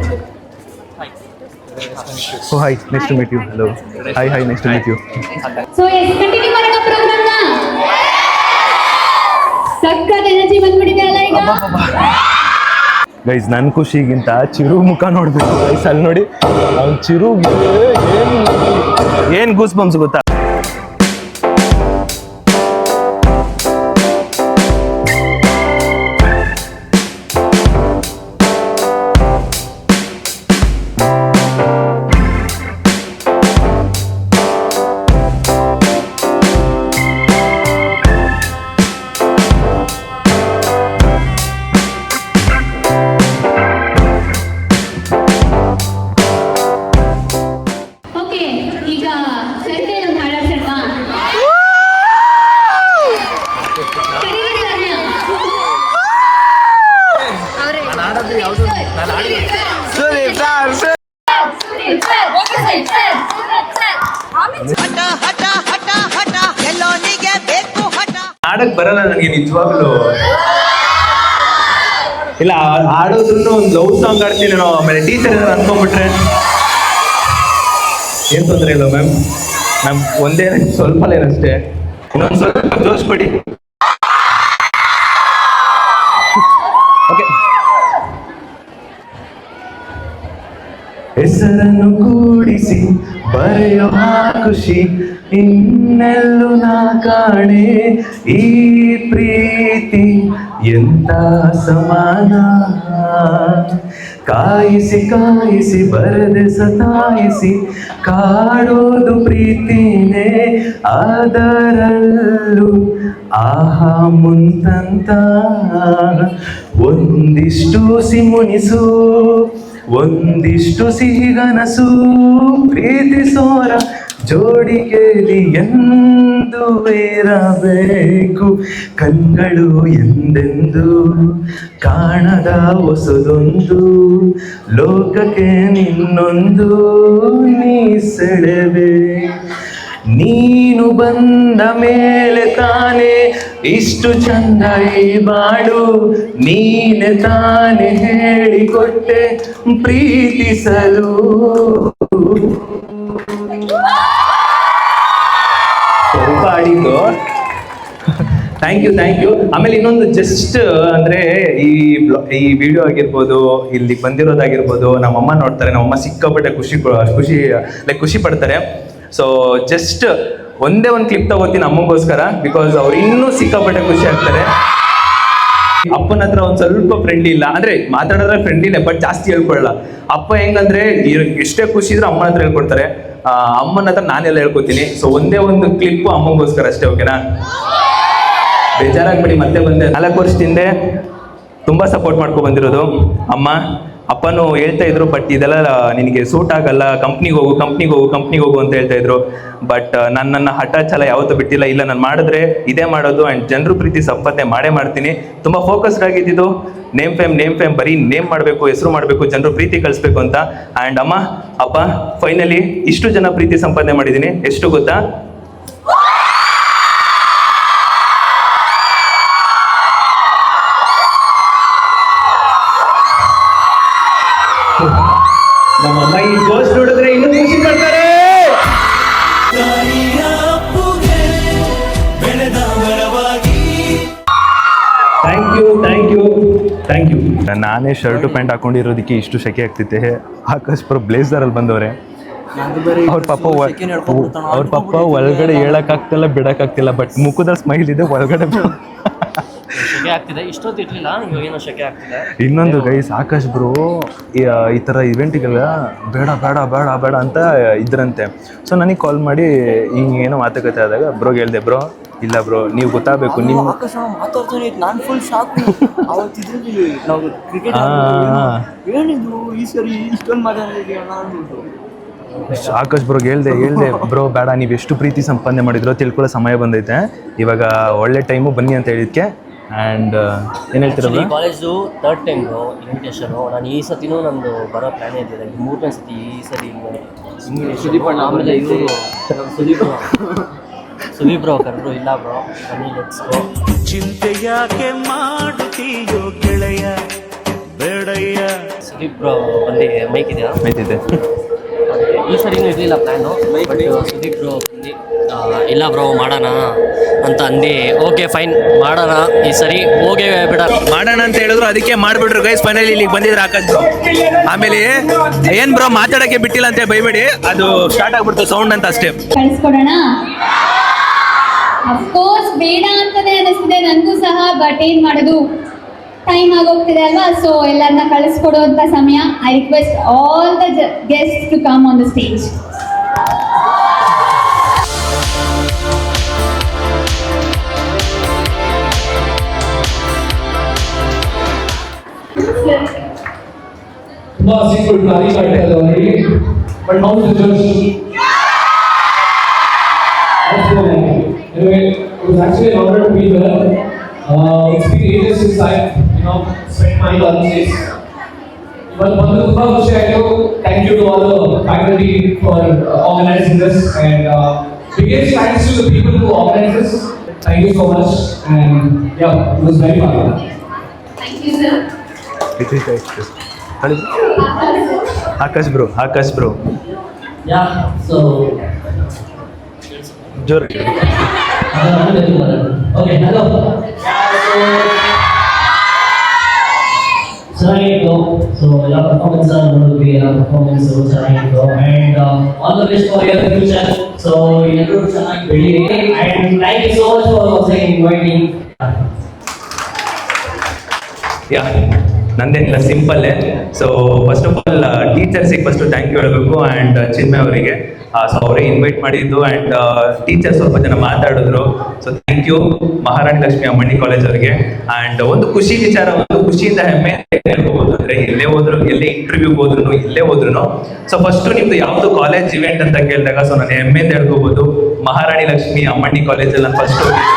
Oh, hi, nice to meet you. Hello. Hi, nice to meet you. So, yes, continue ಮಾಡೋಣ program ನ. ಸಕ್ಕತ್ energy ಬಂದ್ಬಿಟ್ಟಿದೆ ಅಲ್ಲ ಈಗ. Guys, ನನ್ನ ಖುಷಿಗಿಂತ ಚಿರು ಮುಖ ನೋಡ್ಬೇಕು guys. ಅಲ್ಲಿ ನೋಡಿ, ಅವ್ನು ಚಿರು ಏನ್ ಗೂಸ್ ಬಂಪ್ಸ್ ಗೊತ್ತಾ? ಓಕೆ, ಈಗ ಸರ್ಗೆ ಒಂದು ಹಾಡಾಡ್ಸೋಣ. ಕರೀರಿ ಅವ್ರನ್ನ. ಸುದೀಪ್ sir. ಆಡಕ್ ಬರಲ್ಲ ನನಗೆ ನಿಜವಾಗ್ಲು. ಇಲ್ಲ, ಆಡೋದ್ರೂ ಒಂದು ಲವ್ ಸಾಂಗ್ ಆಡ್ತೀನಿ ನಾವು. ಆಮೇಲೆ ಟೀಚರ್ ಏನಾರು ಅನ್ಕೊಂಡ್ಬಿಟ್ರೆ ಏನ್ ತೊಂದರೆ ಇಲ್ಲ ಮ್ಯಾಮ್. ನಮ್ ಒಂದೇ ಸ್ವಲ್ಪ ಏನಷ್ಟೇ, ಇನ್ನೊಂದು ಸ್ವಲ್ಪ ಜೋಶ್ ಪಡಿ. ಓಕೆ. ಹೆಸರನ್ನು ಕೂಡಿಸಿ ಬರೆಯೋ ಖುಷಿ ಇನ್ನೆಲ್ಲೂ ನಾ ಕಾಣೆ. ಈ ಪ್ರೀತಿ ಎಂತ ಸಮಾನ. ಕಾಯಿಸಿ ಕಾಯಿಸಿ ಬರದೆ ಸತಾಯಿಸಿ ಕಾಡೋದು ಪ್ರೀತಿನೇ. ಅದರಲ್ಲೂ ಆಹಾ ಮುಂತಂತ ಒಂದಿಷ್ಟು ಸಿಮುನಿಸು, ಒಂದಿಷ್ಟು ಸಿಹಿಗನಸು. ಪ್ರೀತಿಸೋರ ಜೋಡಿಗೆಲಿ ಎಂದು ಇರಬೇಕು. ಕಣ್ಗಳು ಎಂದೆಂದು ಕಾಣದ ಹೊಸದೊಂದು ಲೋಕಕ್ಕೆ ನಿನ್ನೊಂದು ನೀ ಸೆಳೆವೆ. ನೀನು ಬಂದ ಮೇಲೆ ತಾನೇ ಇಷ್ಟು ಚಂದ ಈ ಬಾಳು. ನೀನೆ ತಾನೇ ಹೇಳಿಕೊಟ್ಟೆ ಪ್ರೀತಿಸಲು. ಸ್ವಲ್ಪ ಆಡಿದ್ದು. Thank you. ಆಮೇಲೆ ಇನ್ನೊಂದು ಜಸ್ಟ್ ಅಂದ್ರೆ ಈ ವಿಡಿಯೋ ಆಗಿರ್ಬೋದು, ಇಲ್ಲಿ ಬಂದಿರೋದಾಗಿರ್ಬೋದು, ನಮ್ಮಮ್ಮ ನೋಡ್ತಾರೆ. ನಮ್ಮಮ್ಮ ಸಿಕ್ಕಾಪಟ್ಟೆ ಖುಷಿ ಪಡ್ತಾರೆ. ಸೊ ಜಸ್ಟ್ ಒಂದೇ ಒಂದು ಕ್ಲಿಪ್ ತಗೋತೀನಿ ಅಮ್ಮಗೋಸ್ಕರ, ಬಿಕಾಸ್ ಅವ್ರು ಇನ್ನೂ ಸಿಕ್ಕಾಪಟ್ಟೆ ಖುಷಿ ಆಗ್ತಾರೆ. ಅಪ್ಪನ ಹತ್ರ ಒಂದ್ ಸ್ವಲ್ಪ ಫ್ರೆಂಡ್ಲಿ ಇಲ್ಲ, ಅಂದ್ರೆ ಮಾತಾಡಿದ್ರೆ ಫ್ರೆಂಡ್ಲಿನೇ, ಬಟ್ ಜಾಸ್ತಿ ಹೇಳ್ಕೊಳ್ಳಲ್ಲ. ಅಪ್ಪ ಹೆಂಗಂದ್ರೆ ಎಷ್ಟೇ ಖುಷಿ ಇದ್ರು ಅಮ್ಮನ ಹತ್ರ ಹೇಳ್ಕೊಡ್ತಾರೆ, ಅಮ್ಮನ ಹತ್ರ ನಾನೆಲ್ಲ ಹೇಳ್ಕೊತೀನಿ. ಸೊ ಒಂದೇ ಒಂದು ಕ್ಲಿಪ್ ಅಮ್ಮಗೋಸ್ಕರ ಅಷ್ಟೇ, ಓಕೆನಾ? ಬೇಜಾರಾಗ್ಬಿಡಿ, ಮತ್ತೆ ಬಂದೆ. 4 ವರ್ಷದಿಂದ ತುಂಬಾ ಸಪೋರ್ಟ್ ಮಾಡ್ಕೊ ಬಂದಿರೋದು ಅಮ್ಮ. ಅಪ್ಪನೂ ಹೇಳ್ತಾ ಇದ್ರು, ಬಟ್ ಇದೆಲ್ಲ ನಿನಗೆ ಸೂಟ್ ಆಗಲ್ಲ, ಕಂಪ್ನಿಗೆ ಹೋಗು ಅಂತ ಹೇಳ್ತಾ ಇದ್ರು. ಬಟ್ ನನ್ನ ಹಠ ಛಲ ಯಾವತ್ತೂ ಬಿಟ್ಟಿಲ್ಲ. ಇಲ್ಲ, ನಾನು ಮಾಡಿದ್ರೆ ಇದೇ ಮಾಡೋದು, ಆ್ಯಂಡ್ ಜನರು ಪ್ರೀತಿ ಸಂಪಾದನೆ ಮಾಡೇ ಮಾಡ್ತೀನಿ. ತುಂಬ ಫೋಕಸ್ಡ್ ಆಗಿದ್ದು ನೇಮ್ ಫೇಮ್ ಬರೀ ನೇಮ್ ಮಾಡಬೇಕು, ಹೆಸರು ಮಾಡಬೇಕು, ಜನರು ಪ್ರೀತಿ ಕಳಿಸ್ಬೇಕು ಅಂತ. ಆ್ಯಂಡ್ ಅಮ್ಮ ಅಪ್ಪ ಫೈನಲಿ ಇಷ್ಟು ಜನ ಪ್ರೀತಿ ಸಂಪಾದನೆ ಮಾಡಿದ್ದೀನಿ. ಎಷ್ಟು ಗೊತ್ತಾ? ನಮ್ಮಮ್ಮ ಈ ಜೋಶ್ ನೋಡಿದ್ರೆ ಇನ್ನೂ ಖುಷಿ ಪಡ್ತಾರೆ. Thank you. ನಾನೇ ಶರ್ಟು ಪ್ಯಾಂಟ್ ಹಾಕೊಂಡಿರೋದಕ್ಕೆ ಇಷ್ಟು ಶೆಕೆ ಆಗ್ತಿತ್ತೆ. ಆಕಾಶ್ ಪುರ ಬ್ಲೇಸರಲ್ಲಿ ಬಂದವ್ರೆ. ಅವ್ರ ಪಾಪ ಒಳಗಡೆ ಹೇಳಕ್ಕಾಗ್ತಿಲ್ಲ, ಬಿಡಕ್ಕಾಗ್ತಿಲ್ಲ, ಬಟ್ ಮುಖದಲ್ಲಿ ಸ್ಮೈಲ್ ಇದೆ, ಒಳಗಡೆ ಶೆಕೆ ಆಗ್ತಿದೆ. ಇಷ್ಟೊತ್ತು ಇರ್ಲಿಲ್ಲ, ಇವಾಗೇನೋ ಶೆಕೆ ಆಗ್ತಿದೆ. ಇನ್ನೊಂದು ಗೈಸ್, ಆಕಾಶ್ ಬ್ರೋ ಈ ಥರ ಇವೆಂಟಿಗೆಲ್ಲ ಬೇಡ ಅಂತ ಇದ್ರಂತೆ. ಸೊ ನನಗೆ ಕಾಲ್ ಮಾಡಿ ಹಿಂಗೇನೋ ಮಾತುಕತೆ ಆದಾಗ ಬ್ರೋಗೆ ಹೇಳ್ದೆ, ಬ್ರೋ ಇಲ್ಲ ಬ್ರೋ, ನೀವು ಗೊತ್ತಾಗಬೇಕು, ನಿಮ್ಮ ಮಾತಾಡ್ತಾನೆ. ನಾನು ಫುಲ್ ಶಾಕ್. ಅವತ್ತಿದ್ರಲ್ಲಿ ನಾವು ಕ್ರಿಕೆಟ್ ಏನಿದು ಈ ಸರಿ ಇಷ್ಟೊಂದು ಮಾತಾಡಿದ್ಯಲ್ಲ ಅಂದ್ಬಿಟ್ಟು ಆಕಾಶ್ ಬ್ರೋಗೆ ಹೇಳ್ದೆ, ಬ್ರೋ ಬೇಡ, ನೀವು ಎಷ್ಟು ಪ್ರೀತಿ ಸಂಪಾದನೆ ಮಾಡಿದ್ರೋ ತಿಳ್ಕೊಳ್ಳೋ ಸಮಯ ಬಂದೈತೆ, ಇವಾಗ ಒಳ್ಳೆ ಟೈಮು ಬನ್ನಿ ಅಂತ ಹೇಳಿದ್ಕೆ. ಆ್ಯಂಡ್ ಏನು ಹೇಳ್ತೀರ? College 3rd time invitation. ನಾನು ಈ ಸತಿನೂ ನಂದು ಬರೋ ಪ್ಲ್ಯಾನೇ ಇದ್ದಿದೆ. 3ನೇ ಸತಿ ಈ ಸರಿ ಸುದೀಪ್ ಅಣ್ಣ, ಆಮೇಲೆ ಇವರು ಸುದೀಪ್ ಬ್ರೋ ಕರೆದ್ರು. ಇಲ್ಲ ಬ್ರೋ ಬನ್ನಿ, ಲೆಟ್ಸ್ ಗೋ. ಚಿಂತೆ ಯಾಕೆ ಮಾಡುತ್ತೀಯೋ ಗೆಳೆಯ ಬೇಡಯ್ಯ. ಸುದೀಪ್ ಬ್ರೋ ಬಂದು ಮೈಕ್ ಇದೆಯಾ? ಮೈತಿದೆ. ಈ ಸರಿನೂ ಇರಲಿಲ್ಲ ಪ್ಲ್ಯಾನು, ಬಟ್ ಸುದೀಪ್ ಬ್ರೋ ಬಂದು ಇಲ್ಲ ಬ್ರೋ ಮಾಡೋಣ ಅಂತ ಅಂದು, ಓಕೆ ಫೈನ್ ಮಾಡೋಣ ಈ ಸರಿ, ಹೋಗೇ ಬಿಡ ಮಾಡೋಣ ಅಂತ ಹೇಳಿದ್ರು, ಅದಕ್ಕೆ ಮಾಡಿಬಿಟ್ರು ಗೈಸ್. ಫೈನಲಿ ಇಲ್ಲಿಗೆ ಬಂದಿದ್ರು ಆಕಾಶ್ ಬ್ರೋ. ಆಮೇಲೆ ಏನು ಬ್ರೋ ಮಾತಾಡೋಕ್ಕೆ ಬಿಟ್ಟಿಲ್ಲ ಅಂತ ಬೈಬೇಡಿ, ಅದು ಸ್ಟಾರ್ಟ್ ಆಗ್ಬಿಡ್ತು ಸೌಂಡ್ ಅಂತ ಅಷ್ಟೇ. ಕಳಿಸ್ಕೊಡೋಣ. ಅಫ್ಕೋರ್ಸ್ ಬೇಡ ಅಂತಾನೆ ಅನಿಸ್ತಿದೆ ನನಗೂ ಸಹ, ಬಟ್ ಏನ್ ಮಾಡೋದು, ಟೈಮ್ ಆಗೋಗ್ತಿದೆ ಅಲ್ವಾ. ಸೊ ಎಲ್ಲರನ್ನ ಕಳಿಸ್ಕೊಡುವಂತ ಸಮಯ. I request all the guest to come on the stage. ತುಂಬಾ ಸೀಕ್ರೆಟ್ ಪ್ಲಾನಿಂಗ್ ಆಗ್ತಾ ಇದೆ ಅವರಿಗೆ, but how to judge? Anyway, it was actually an honor to be there. It's been ages since I've spent my lunches. But one of the first thank you to all the faculty for organizing this, and biggest thanks to the people who organized this. Thank you so much, and yeah, it was very fun. Thank you, sir. Akash bro yeah. So ಜೋರು okay, hello. ಚೆನ್ನಾಗಿತ್ತು. So ಎಲ್ಲ performance ನೋಡಿದ್ವಿ, ಎಲ್ಲ performance ಚೆನ್ನಾಗಿತ್ತು. And all the best for your future. So ಎಲ್ಲರೂ ಚೆನ್ನಾಗಿ ಬೆಳೀರಿ. And thank you so much for inviting. Yeah, ನಂದೇನಿಲ್ಲ, ಸಿಂಪಲ್ಲೇ. ಸೊ ಫಸ್ಟ್ ಆಫ್ ಆಲ್ ಟೀಚರ್ಸಿಗೆ ಫಸ್ಟು ಥ್ಯಾಂಕ್ ಯು ಹೇಳಬೇಕು, ಆ್ಯಂಡ್ ಚಿನ್ಮಯ್ ಅವರಿಗೆ. ಸೊ ಅವರೇ ಇನ್ವೈಟ್ ಮಾಡಿದ್ದು, ಆ್ಯಂಡ್ ಟೀಚರ್ಸ್ ಸ್ವಲ್ಪ ಜನ ಮಾತಾಡಿದ್ರು. So thank you Maharani Lakshmi Ammanni college ಅವರಿಗೆ. ಆ್ಯಂಡ್ ಒಂದು ಖುಷಿ ವಿಚಾರ, ಒಂದು ಖುಷಿಯಿಂದ ಹೆಮ್ಮೆ ಹೇಳ್ಕೋಬೋದು, ಅಂದರೆ ಎಲ್ಲೇ ಇಂಟರ್ವ್ಯೂಗೆ ಹೋದ್ರು, ಎಲ್ಲೇ ಹೋದ್ರು. ಸೊ ಫಸ್ಟು ನಿಮ್ದು ಯಾವುದು ಕಾಲೇಜ್ ಇವೆಂಟ್ ಅಂತ ಕೇಳಿದಾಗ, ಸೊ ನಾನು ಹೆಮ್ಮೆಯಿಂದ ಹೇಳ್ಕೋಬೋದು, ಮಹಾರಾಣಿ ಲಕ್ಷ್ಮಿ ಅಮ್ಮಣ್ಣಿ ಕಾಲೇಜಲ್ಲಿ ನಾನು ಫಸ್ಟ್ ಹೋಗಿದ್ದೆ.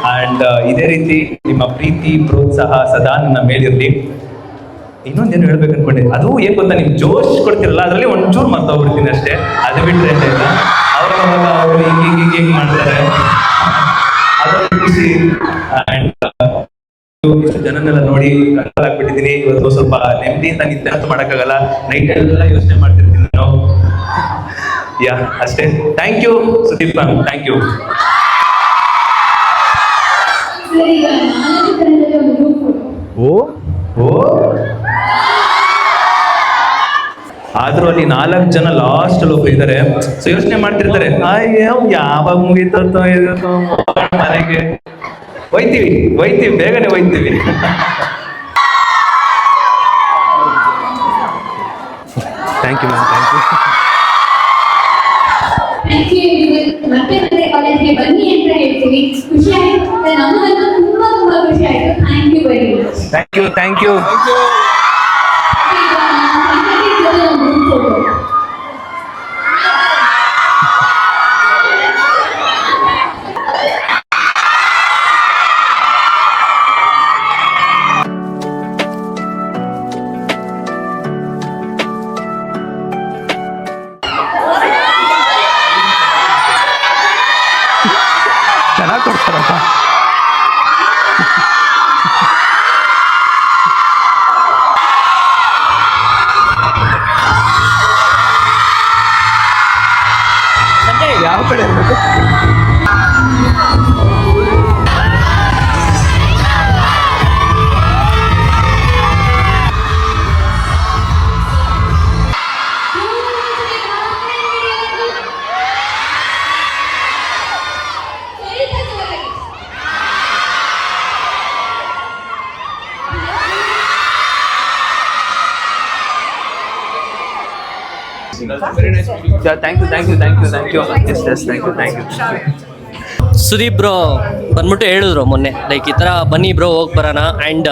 ಆ್ಯಂಡ್ ಇದೇ ರೀತಿ ನಿಮ್ಮ ಪ್ರೀತಿ ಪ್ರೋತ್ಸಾಹ ಸದಾ ನನ್ನ ಮೇಲಿರಲಿ. ಇನ್ನೊಂದೇನು ಹೇಳ್ಬೇಕು ಅನ್ಕೊಂಡೆ, ಅದು ಏನು ಗೊತ್ತಾ, ನಿಮ್ಗೆ ಜೋಶ್ ಕೊಡ್ತಿರಲ್ಲ, ಅದರಲ್ಲಿ ಒಂಚೂರು ಮರ್ತೋಗ್ಬಿಡ್ತೀನಿ ಅಷ್ಟೇ. ಅದು ಬಿಟ್ಟರೆ ಅಂತ ಇಲ್ಲ, ಅವರು ಹಿಂಗೆ ಮಾಡ್ತಾರೆ, ಅದೊಂದು ಖುಷಿ. ಆ್ಯಂಡ್ ಜನನೆಲ್ಲ ನೋಡಿ ಕಣ್ಣಾಗ್ಬಿಟ್ಟಿದ್ದೀನಿ. ಇವತ್ತು ಸ್ವಲ್ಪ ನೆಮ್ಮದಿಯಿಂದ ನಿದ್ದೆ ಅಂತ ಮಾಡೋಕ್ಕಾಗಲ್ಲ, ನೈಟ್ ಎಲ್ಲ ಯೋಚನೆ ಮಾಡ್ತಿರ್ತೀನಿ ನಾನು. ಯಾ, ಅಷ್ಟೇ. Thank you Sudeep ma'am, thank you. ಈಗ ನಾನು ಚಿತ್ರದಲ್ಲಿ ಒಂದು ಗ್ರೂಪ್ ಫೋಟೋ. ಓ ಆದ್ರೂ ಅಲ್ಲಿ 4 ಜನ ಲಾಸ್ಟ್ ಅಲ್ಲಿ ಒಬ್ರು ಇದ್ದಾರೆ. ಸೊ ಯೋಚನೆ ಮಾಡ್ತಿರ್ತಾರೆ, ಅಯ್ಯೋ ಯಾವಾಗ ಮುಗೀತೋ ಮನೆಗೆ ಹೋಯ್ತೀವಿ ಬೇಗನೆ ಹೋಯ್ತೀವಿ. Thank you ma'am, thank you. ಮತ್ತೆ ಕಾಲೇಜ್ಗೆ ಬನ್ನಿ ಅಂತ ಹೇಳ್ತೀವಿ. ಖುಷಿ ಆಯ್ತು, ನಮಗಂತೂ ತುಂಬಾ ಖುಷಿ ಆಯ್ತು. Thank you very much. Thank you. ಚೆನ್ನಾಗಿ ಕೊಡ್ತಾರಪ್ಪ. ಯಾವ ಕಡೆ ಇರಬೇಕು? Thank you. Yes, thank you. Sudeep bro ಬಂದ್ಬಿಟ್ಟು ಹೇಳಿದ್ರು ಮೊನ್ನೆ, ಲೈಕ್ ಈ ಥರ ಬನ್ನಿ ಬ್ರೋ ಹೋಗಿ ಬರೋಣ. ಆ್ಯಂಡ್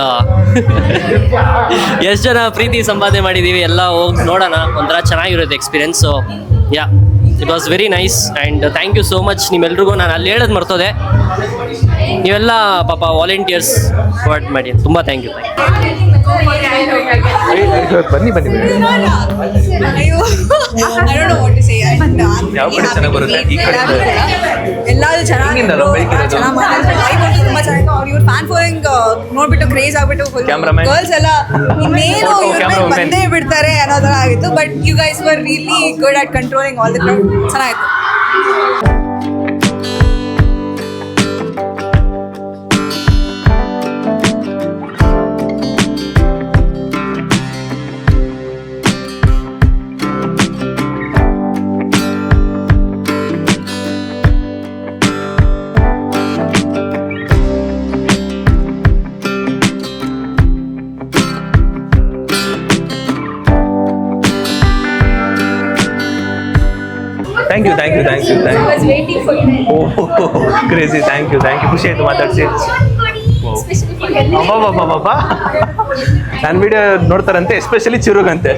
ಎಷ್ಟು ಜನ ಪ್ರೀತಿ ಸಂಪಾದನೆ ಮಾಡಿದ್ದೀವಿ, ಎಲ್ಲ ಹೋಗಿ ನೋಡೋಣ, ಒಂಥರ ಚೆನ್ನಾಗಿರುತ್ತೆ experience. So yeah, it was very nice and thank you so much ನಿಮ್ಮೆಲ್ರಿಗೂ. ನಾನು ಅಲ್ಲಿ ಹೇಳೋದು ಮರ್ತೋದೆ, ನೀವೆಲ್ಲ ಪಾಪ ವಾಲಂಟಿಯರ್ಸ್ ಪ್ರೊವೈಡ್ ಮಾಡಿ, ತುಂಬ ಥ್ಯಾಂಕ್ ಯು. ಬನ್ನಿ ಯಾವ ಕಡೆ ಚೆನ್ನಾಗಿ ಬರುತ್ತೆ? ಈ ಕಡೆ ಎಲ್ಲಾದ್ರು ಚೆನ್ನಾಗಿ ಫ್ಯಾನ್ ಫಾಲೋಯಿಂಗ್ ನೋಡ್ಬಿಟ್ಟು ಕ್ರೇಜ್ ಆಗ್ಬಿಟ್ಟು ಗರ್ಲ್ಸ್ ಎಲ್ಲ ಇನ್ನೇನು ಬಂದೇ ಬಿಡ್ತಾರೆ ಅನ್ನೋ ಥರ ಆಗಿತ್ತು. But you guys were really good at controlling all the crowd. ಚೆನ್ನಾಗಿತ್ತು. Thank you. I was waiting for you. Oh, crazy. Thank you. ಖುಷಿ ಆಯ್ತು ಮಾತಾಡ್ಸಿ. Especially for you. ಅಬ್ಬಬ್ಬಬ್ಬಬ್ಬ. ನನ್ನ ವಿಡಿಯೋ ನೋಡ್ತಾರಂತೆ, ಎಸ್ಪೆಷಲಿ ಚಿರುಗಂತೆ.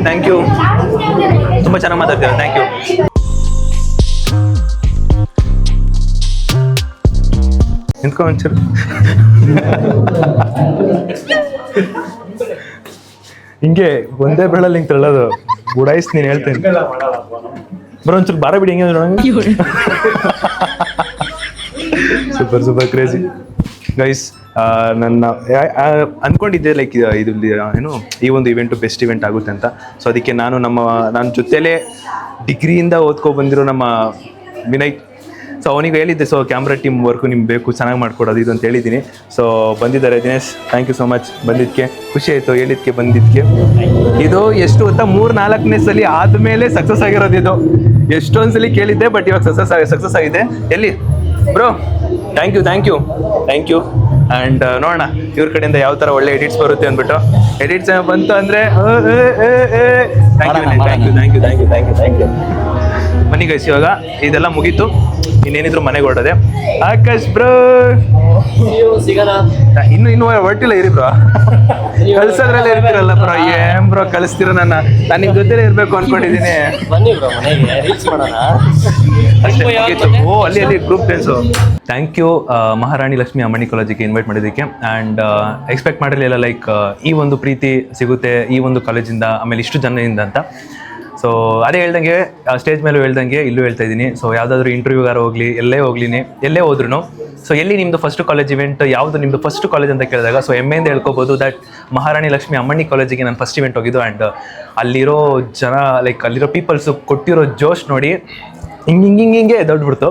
Thank you. ತುಂಬ ಚೆನ್ನಾಗಿ ಮಾತಾಡ್ತೀರಾ. Thank you. ನಿಂತ್ಕೊ ಒಂಚೂರು. ಹಿಂಗೆ ಒಂದೇ ಬೆಳಲ್ಲಿ ಹಿಂಗೆ ತಳ್ಳೋದು ಗುಡಾಯಿಸ್. ನೀನು ಹೇಳ್ತೇನೆ ಬರೋ ಒಂಚೂರು ಬಾರ ಬಿಡಿ. ಹಿಂಗೆ ಸೂಪರ್ ಕ್ರೇಜಿ ಗೈಸ್. ನನ್ನ ಅಂದ್ಕೊಂಡಿದ್ದೆ ಲೈಕ್ ಇದು ಏನು ಈ ಒಂದು ಇವೆಂಟು ಬೆಸ್ಟ್ ಇವೆಂಟ್ ಆಗುತ್ತೆ ಅಂತ. ಸೊ ಅದಕ್ಕೆ ನನ್ನ ಜೊತೆಲೇ ಡಿಗ್ರಿಯಿಂದ ಓದ್ಕೊ ಬಂದಿರೋ ನಮ್ಮ ವಿನಯ್, ಸೊ ಅವನಿಗೆ ಹೇಳಿದ್ದೆ, ಸೊ ಕ್ಯಾಮ್ರಾ ಟೀಮ್ ವರ್ಕು ನಿಮ್ಗೆ ಬೇಕು, ಚೆನ್ನಾಗಿ ಮಾಡ್ಕೊಡೋದು ಇದು ಅಂತ ಹೇಳಿದ್ದೀನಿ. ಸೊ ಬಂದಿದ್ದಾರೆ Dinesh, thank you so much ಬಂದಿದ್ದಕ್ಕೆ. ಖುಷಿ ಆಯಿತು ಹೇಳಿದ್ದಕ್ಕೆ ಬಂದಿದ್ದಕ್ಕೆ. ಇದು ಎಷ್ಟು ಗೊತ್ತಾ, 3-4ನೇ ಸಲ ಆದಮೇಲೆ ಸಕ್ಸಸ್ ಆಗಿರೋದು ಇದು. ಎಷ್ಟೊಂದು ಸಲ ಕೇಳಿದ್ದೆ, ಬಟ್ ಇವಾಗ ಸಕ್ಸಸ್ ಆಗಿದೆ. ಎಲ್ಲಿ ಬ್ರೋ? Thank you. ಆ್ಯಂಡ್ ನೋಡೋಣ ಇವ್ರ ಕಡೆಯಿಂದ ಯಾವ ಥರ ಒಳ್ಳೆ ಎಡಿಟ್ಸ್ ಬರುತ್ತೆ ಅಂದ್ಬಿಟ್ಟು. ಎಡಿಟ್ಸ್ ಬಂತು ಅಂದರೆ ಥ್ಯಾಂಕ್ ಯು. ಬನ್ನಿ ಗೈಸ್, ಇವಾಗ ಇದೆಲ್ಲ ಮುಗೀತು, ಇನ್ನೇನಿದ್ರು ಮನೆಗೆ ಹೊರಡೋದೆ. ಆಕಾಶ್ ಬ್ರೋ ಸಿಗೋಣ. ಇನ್ನು ಹೊರಟಿಲ್ಲ, ಇರಿ ಬ್ರೋ. ಕಳ್ಸೋದ್ರಲ್ಲೇ ಇರ್ತೀರಲ್ಲ ಬ್ರೋ. ಏನ್ ಬ್ರೋ ಕಳಿಸ್ತೀರ? ನಾನು ನಿಮ್ ಜೊತೆ ಇರ್ಬೇಕು ಅನ್ಕೊಂಡಿದ್ದೀನಿ. ಬನ್ನಿ ಬ್ರೋ, ಮನೆಗೆ ರೀಚ್ ಮಾಡೋಣ. ಓ ಅಲ್ಲಿ group dance. Thank you Maharani Lakshmi Ammani ಕಾಲೇಜಿಗೆ ಇನ್ವೈಟ್ ಮಾಡಿದ್ದಕ್ಕೆ. ಆ್ಯಂಡ್ ಎಕ್ಸ್ಪೆಕ್ಟ್ ಮಾಡಿರಲಿಲ್ಲ ಲೈಕ್ ಈ ಒಂದು ಪ್ರೀತಿ ಸಿಗುತ್ತೆ ಈ ಒಂದು ಕಾಲೇಜಿಂದ, ಆಮೇಲೆ ಇಷ್ಟು ಜನದಿಂದ ಅಂತ. ಸೊ ಅದೇ ಹೇಳ್ದಂಗೆ ಸ್ಟೇಜ್ ಮೇಲೂ ಹೇಳ್ದಂಗೆ ಇಲ್ಲೂ ಹೇಳ್ತಾ ಇದ್ದೀನಿ. ಸೊ ಯಾವುದಾದ್ರೂ ಇಂಟರ್ವ್ಯೂಗಾರ ಹೋಗಲಿ, ಎಲ್ಲೇ ಹೋದ್ರೂ ಸೊ ಎಲ್ಲಿ ನಿಮ್ಮದು ಫಸ್ಟ್ ಕಾಲೇಜ್ ಇವೆಂಟ್, ಯಾವುದು ನಿಮ್ಮದು ಫಸ್ಟ್ ಕಾಲೇಜ್ ಅಂತ ಕೇಳಿದಾಗ ಸೊ ಹೆಮ್ಮೆಯಿಂದ ಹೇಳ್ಕೊಬೋದು ದಟ್ ಮಹಾರಾಣಿ ಲಕ್ಷ್ಮಿ ಅಮ್ಮಣ್ಣಿ ಕಾಲೇಜಿಗೆ ನಾನು ಫಸ್ಟ್ ಇವೆಂಟ್ ಹೋಗಿದ್ದು. ಆ್ಯಂಡ್ ಅಲ್ಲಿರೋ ಜನ ಲೈಕ್ ಅಲ್ಲಿರೋ ಪೀಪಲ್ಸು ಕೊಟ್ಟಿರೋ ಜೋಶ್ ನೋಡಿ ಹಿಂಗೆ ದೊಡ್ಡಬಿಡ್ತು.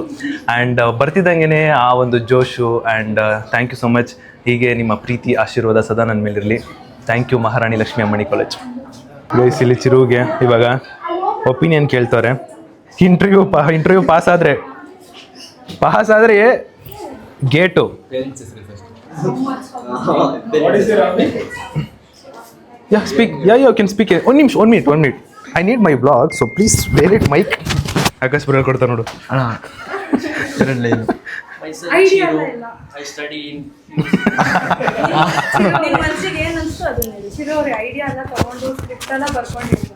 ಆ್ಯಂಡ್ ಬರ್ತಿದ್ದಂಗೆ ಆ ಒಂದು ಜೋಶು. And thank you so much. ಹೀಗೆ ನಿಮ್ಮ ಪ್ರೀತಿ ಆಶೀರ್ವಾದ ಸದಾ ನನ್ನ ಮೇಲಿರಲಿ. Thank you Maharani Lakshmi Ammanni college. Guys ಇಲ್ಲಿ ಚಿರುಗೆ ಇವಾಗ ಒಪಿನಿಯನ್ ಕೇಳ್ತವ್ರೆ. ಇಂಟರ್ವ್ಯೂ ಪಾಸ್ ಆದರೆ ಗೇಟು. Speak you can speak. ಒಂದು minute I need my blog, so please wear it mic. Akash bro ಕೊಡ್ತಾ ನೋಡು.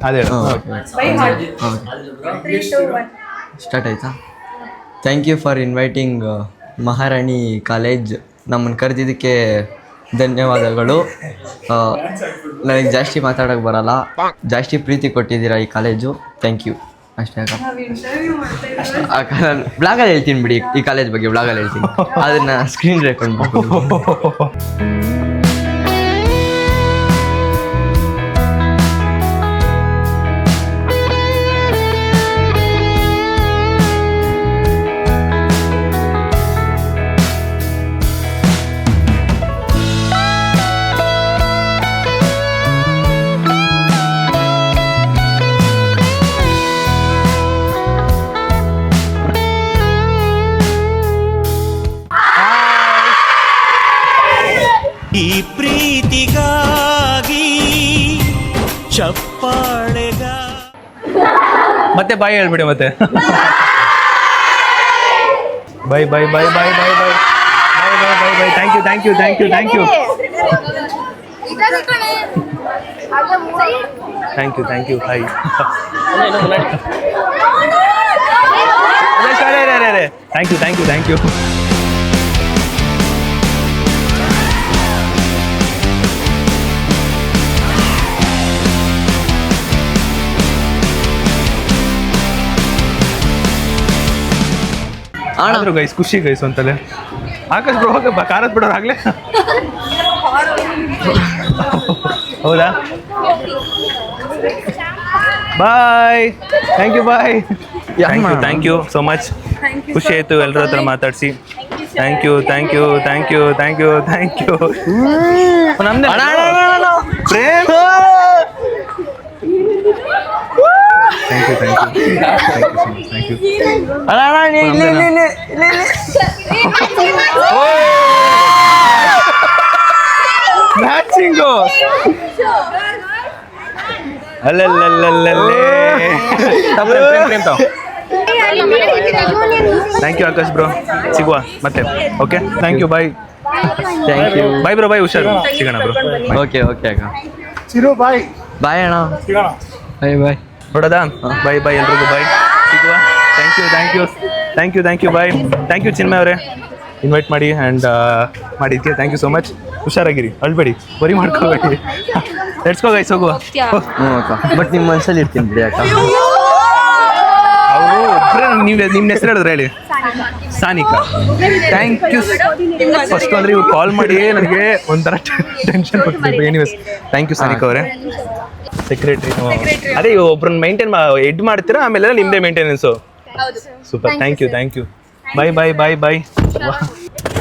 ಅದೇ ಸ್ಟಾರ್ಟ್ ಆಯ್ತಾ? Thank you for inviting Maharani college. ನಮ್ಮನ್ನು ಕರೆದಿದ್ದಕ್ಕೆ ಧನ್ಯವಾದಗಳು. ನನಗೆ ಜಾಸ್ತಿ ಮಾತಾಡೋಕ್ಕೆ ಬರಲ್ಲ, ಜಾಸ್ತಿ ಪ್ರೀತಿ ಕೊಟ್ಟಿದ್ದೀರಾ ಈ ಕಾಲೇಜು. Thank you. ಅಷ್ಟೇ ಅಕ್ಕ. ನಾನು ಬ್ಲಾಗಲ್ಲಿ ಹೇಳ್ತೀನಿ ಬಿಡಿ, ಈ ಕಾಲೇಜ್ ಬಗ್ಗೆ ಬ್ಲಾಗಲ್ಲಿ ಹೇಳ್ತೀನಿ, ಅದನ್ನು ಸ್ಕ್ರೀನ್ ರೆಕಾರ್ಡ್ ಮಾಡ್ಬೋದು. ಈ ಪ್ರೀತಿಗಾಗಿ ಚಪ್ಪಾಳೆಗ ಮತ್ತೆ ಬಾಯ್ ಹೇಳ್ಬಿಡಿ ಮತ್ತೆ. Bye thank you. Thank you. Hi. Thank you. ಆದ್ರೂ ಗೈಸ್ ಖುಷಿ ಗೈಸ್ ಅಂತಲೇ. ಆಕಾಶ್ ಬ್ರೋ ಹೋಗಪ್ಪ, ಕಾರತ್ ಬಿಡೋರು ಆಗ್ಲೇ. ಹೌದಾ? Bye. Thank you so much. ಖುಷಿ ಆಯ್ತು ಎಲ್ಲರ ಹತ್ರ ಮಾತಾಡಿಸಿ. Thank you. ನಮ್ದೇ ಪ್ರೇಮ್. Thank you. ಮ್ಯಾಚಿಂಗು ಅಲ್ಲೇ. Thank you Akash bro. ಸಿಗುವ ಮತ್ತೆ. Okay thank you. Bye bro. Bye ಹುಷಾರು. ಸಿಗೋಣ ಬ್ರೋ. ಓಕೆ ಅಕ್ಕ. ಚಿರು ಬಾಯ್. ಬಾಯ್ ಅಣ್ಣ. ಬಾಯ್ ನೋಡೋದಾ? ಬಾಯ್ ಎಲ್ರಿಗೂ ಬಾಯ್. ಸಿಗುವ. Thank you. Bye. Thank you Chinmay ಅವರೇ ಇನ್ವೈಟ್ ಮಾಡಿ ಆ್ಯಂಡ್ ಮಾಡಿದ್ದಕ್ಕೆ ಥ್ಯಾಂಕ್ ಯು ಸೋ ಮಚ್. ಹುಷಾರಾಗಿರಿ, ಅಳ್ಬೇಡಿ, ವರಿ ಮಾಡ್ಕೋಬೇಡಿ. ಲೆಟ್ಸ್ ಗೋ ಗೈಸ್, ಹೋಗುವ. ಅಕ್ಕ, ಬಟ್ ನಿಮ್ಮ ಮನಸ್ಸಲ್ಲಿ ಇರ್ತೀನಿ ಬಿಡಿ ಅಕ್ಕ. ಅವರು ನಿಮ್ಮ ಹೆಸರು ಹೇಳಿದ್ರೆ ಹೇಳಿ. ಸಾನಿಕಾ. Thank you. ಫಸ್ಟ್ ಅಂದರೆ ಇವ್ರು ಕಾಲ್ ಮಾಡಿ ನನಗೆ ಒಂಥರ ಟೆನ್ಷನ್ ಕೊಡ್ತಿದ್ರು. ಎನಿವೇಸ್ ಥ್ಯಾಂಕ್ ಯು ಸಾನಿಕಾ ಅವರೇ. ಸೆಕ್ರೆಟ್ರಿ. ಅದೇ ಒಬ್ರನ್ನ ಮೇಂಟೈನ್ ಎಡ್ ಮಾಡ್ತೀರಾ, ಆಮೇಲೆ ನಿಮ್ಮದೇ maintenance. Super. Thank you. Bye.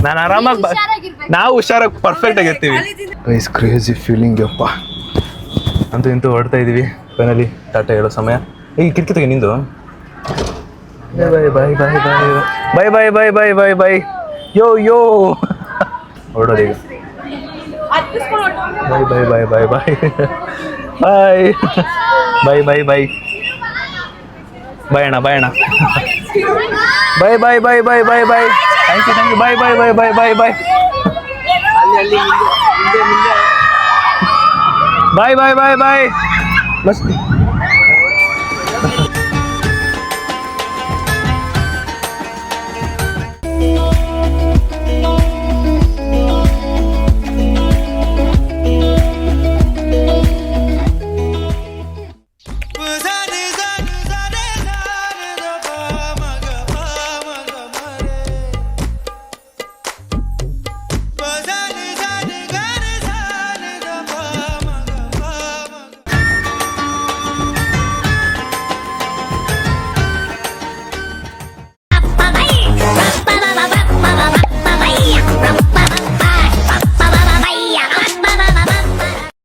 ನಾನು ಆರಾಮಾಗಿ ನಾವು ಹುಷಾರಾಗಿ ಪರ್ಫೆಕ್ಟ್ ಆಗಿರ್ತೀವಿ. ಇಸ್ ಕ್ರೇಜಿ ಫೀಲಿಂಗ್ ಯಪ್ಪ. ಅಂತೂ ಇಂತೂ ಹೊಡ್ತಾ ಇದ್ದೀವಿ. ಫೈನಲಿ ಟಾಟಾ ಹೇಳೋ ಸಮಯ. ಈಗ ಕಿಟಕಿ ನಿಂದು. ಬಾಯ್. ಯೋ ಹೊರಡೋದು ಈಗ. ಬಾಯ್. ಬಾಯ್ ಅಣ್ಣ. Bye. Thank you. Bye. Bye.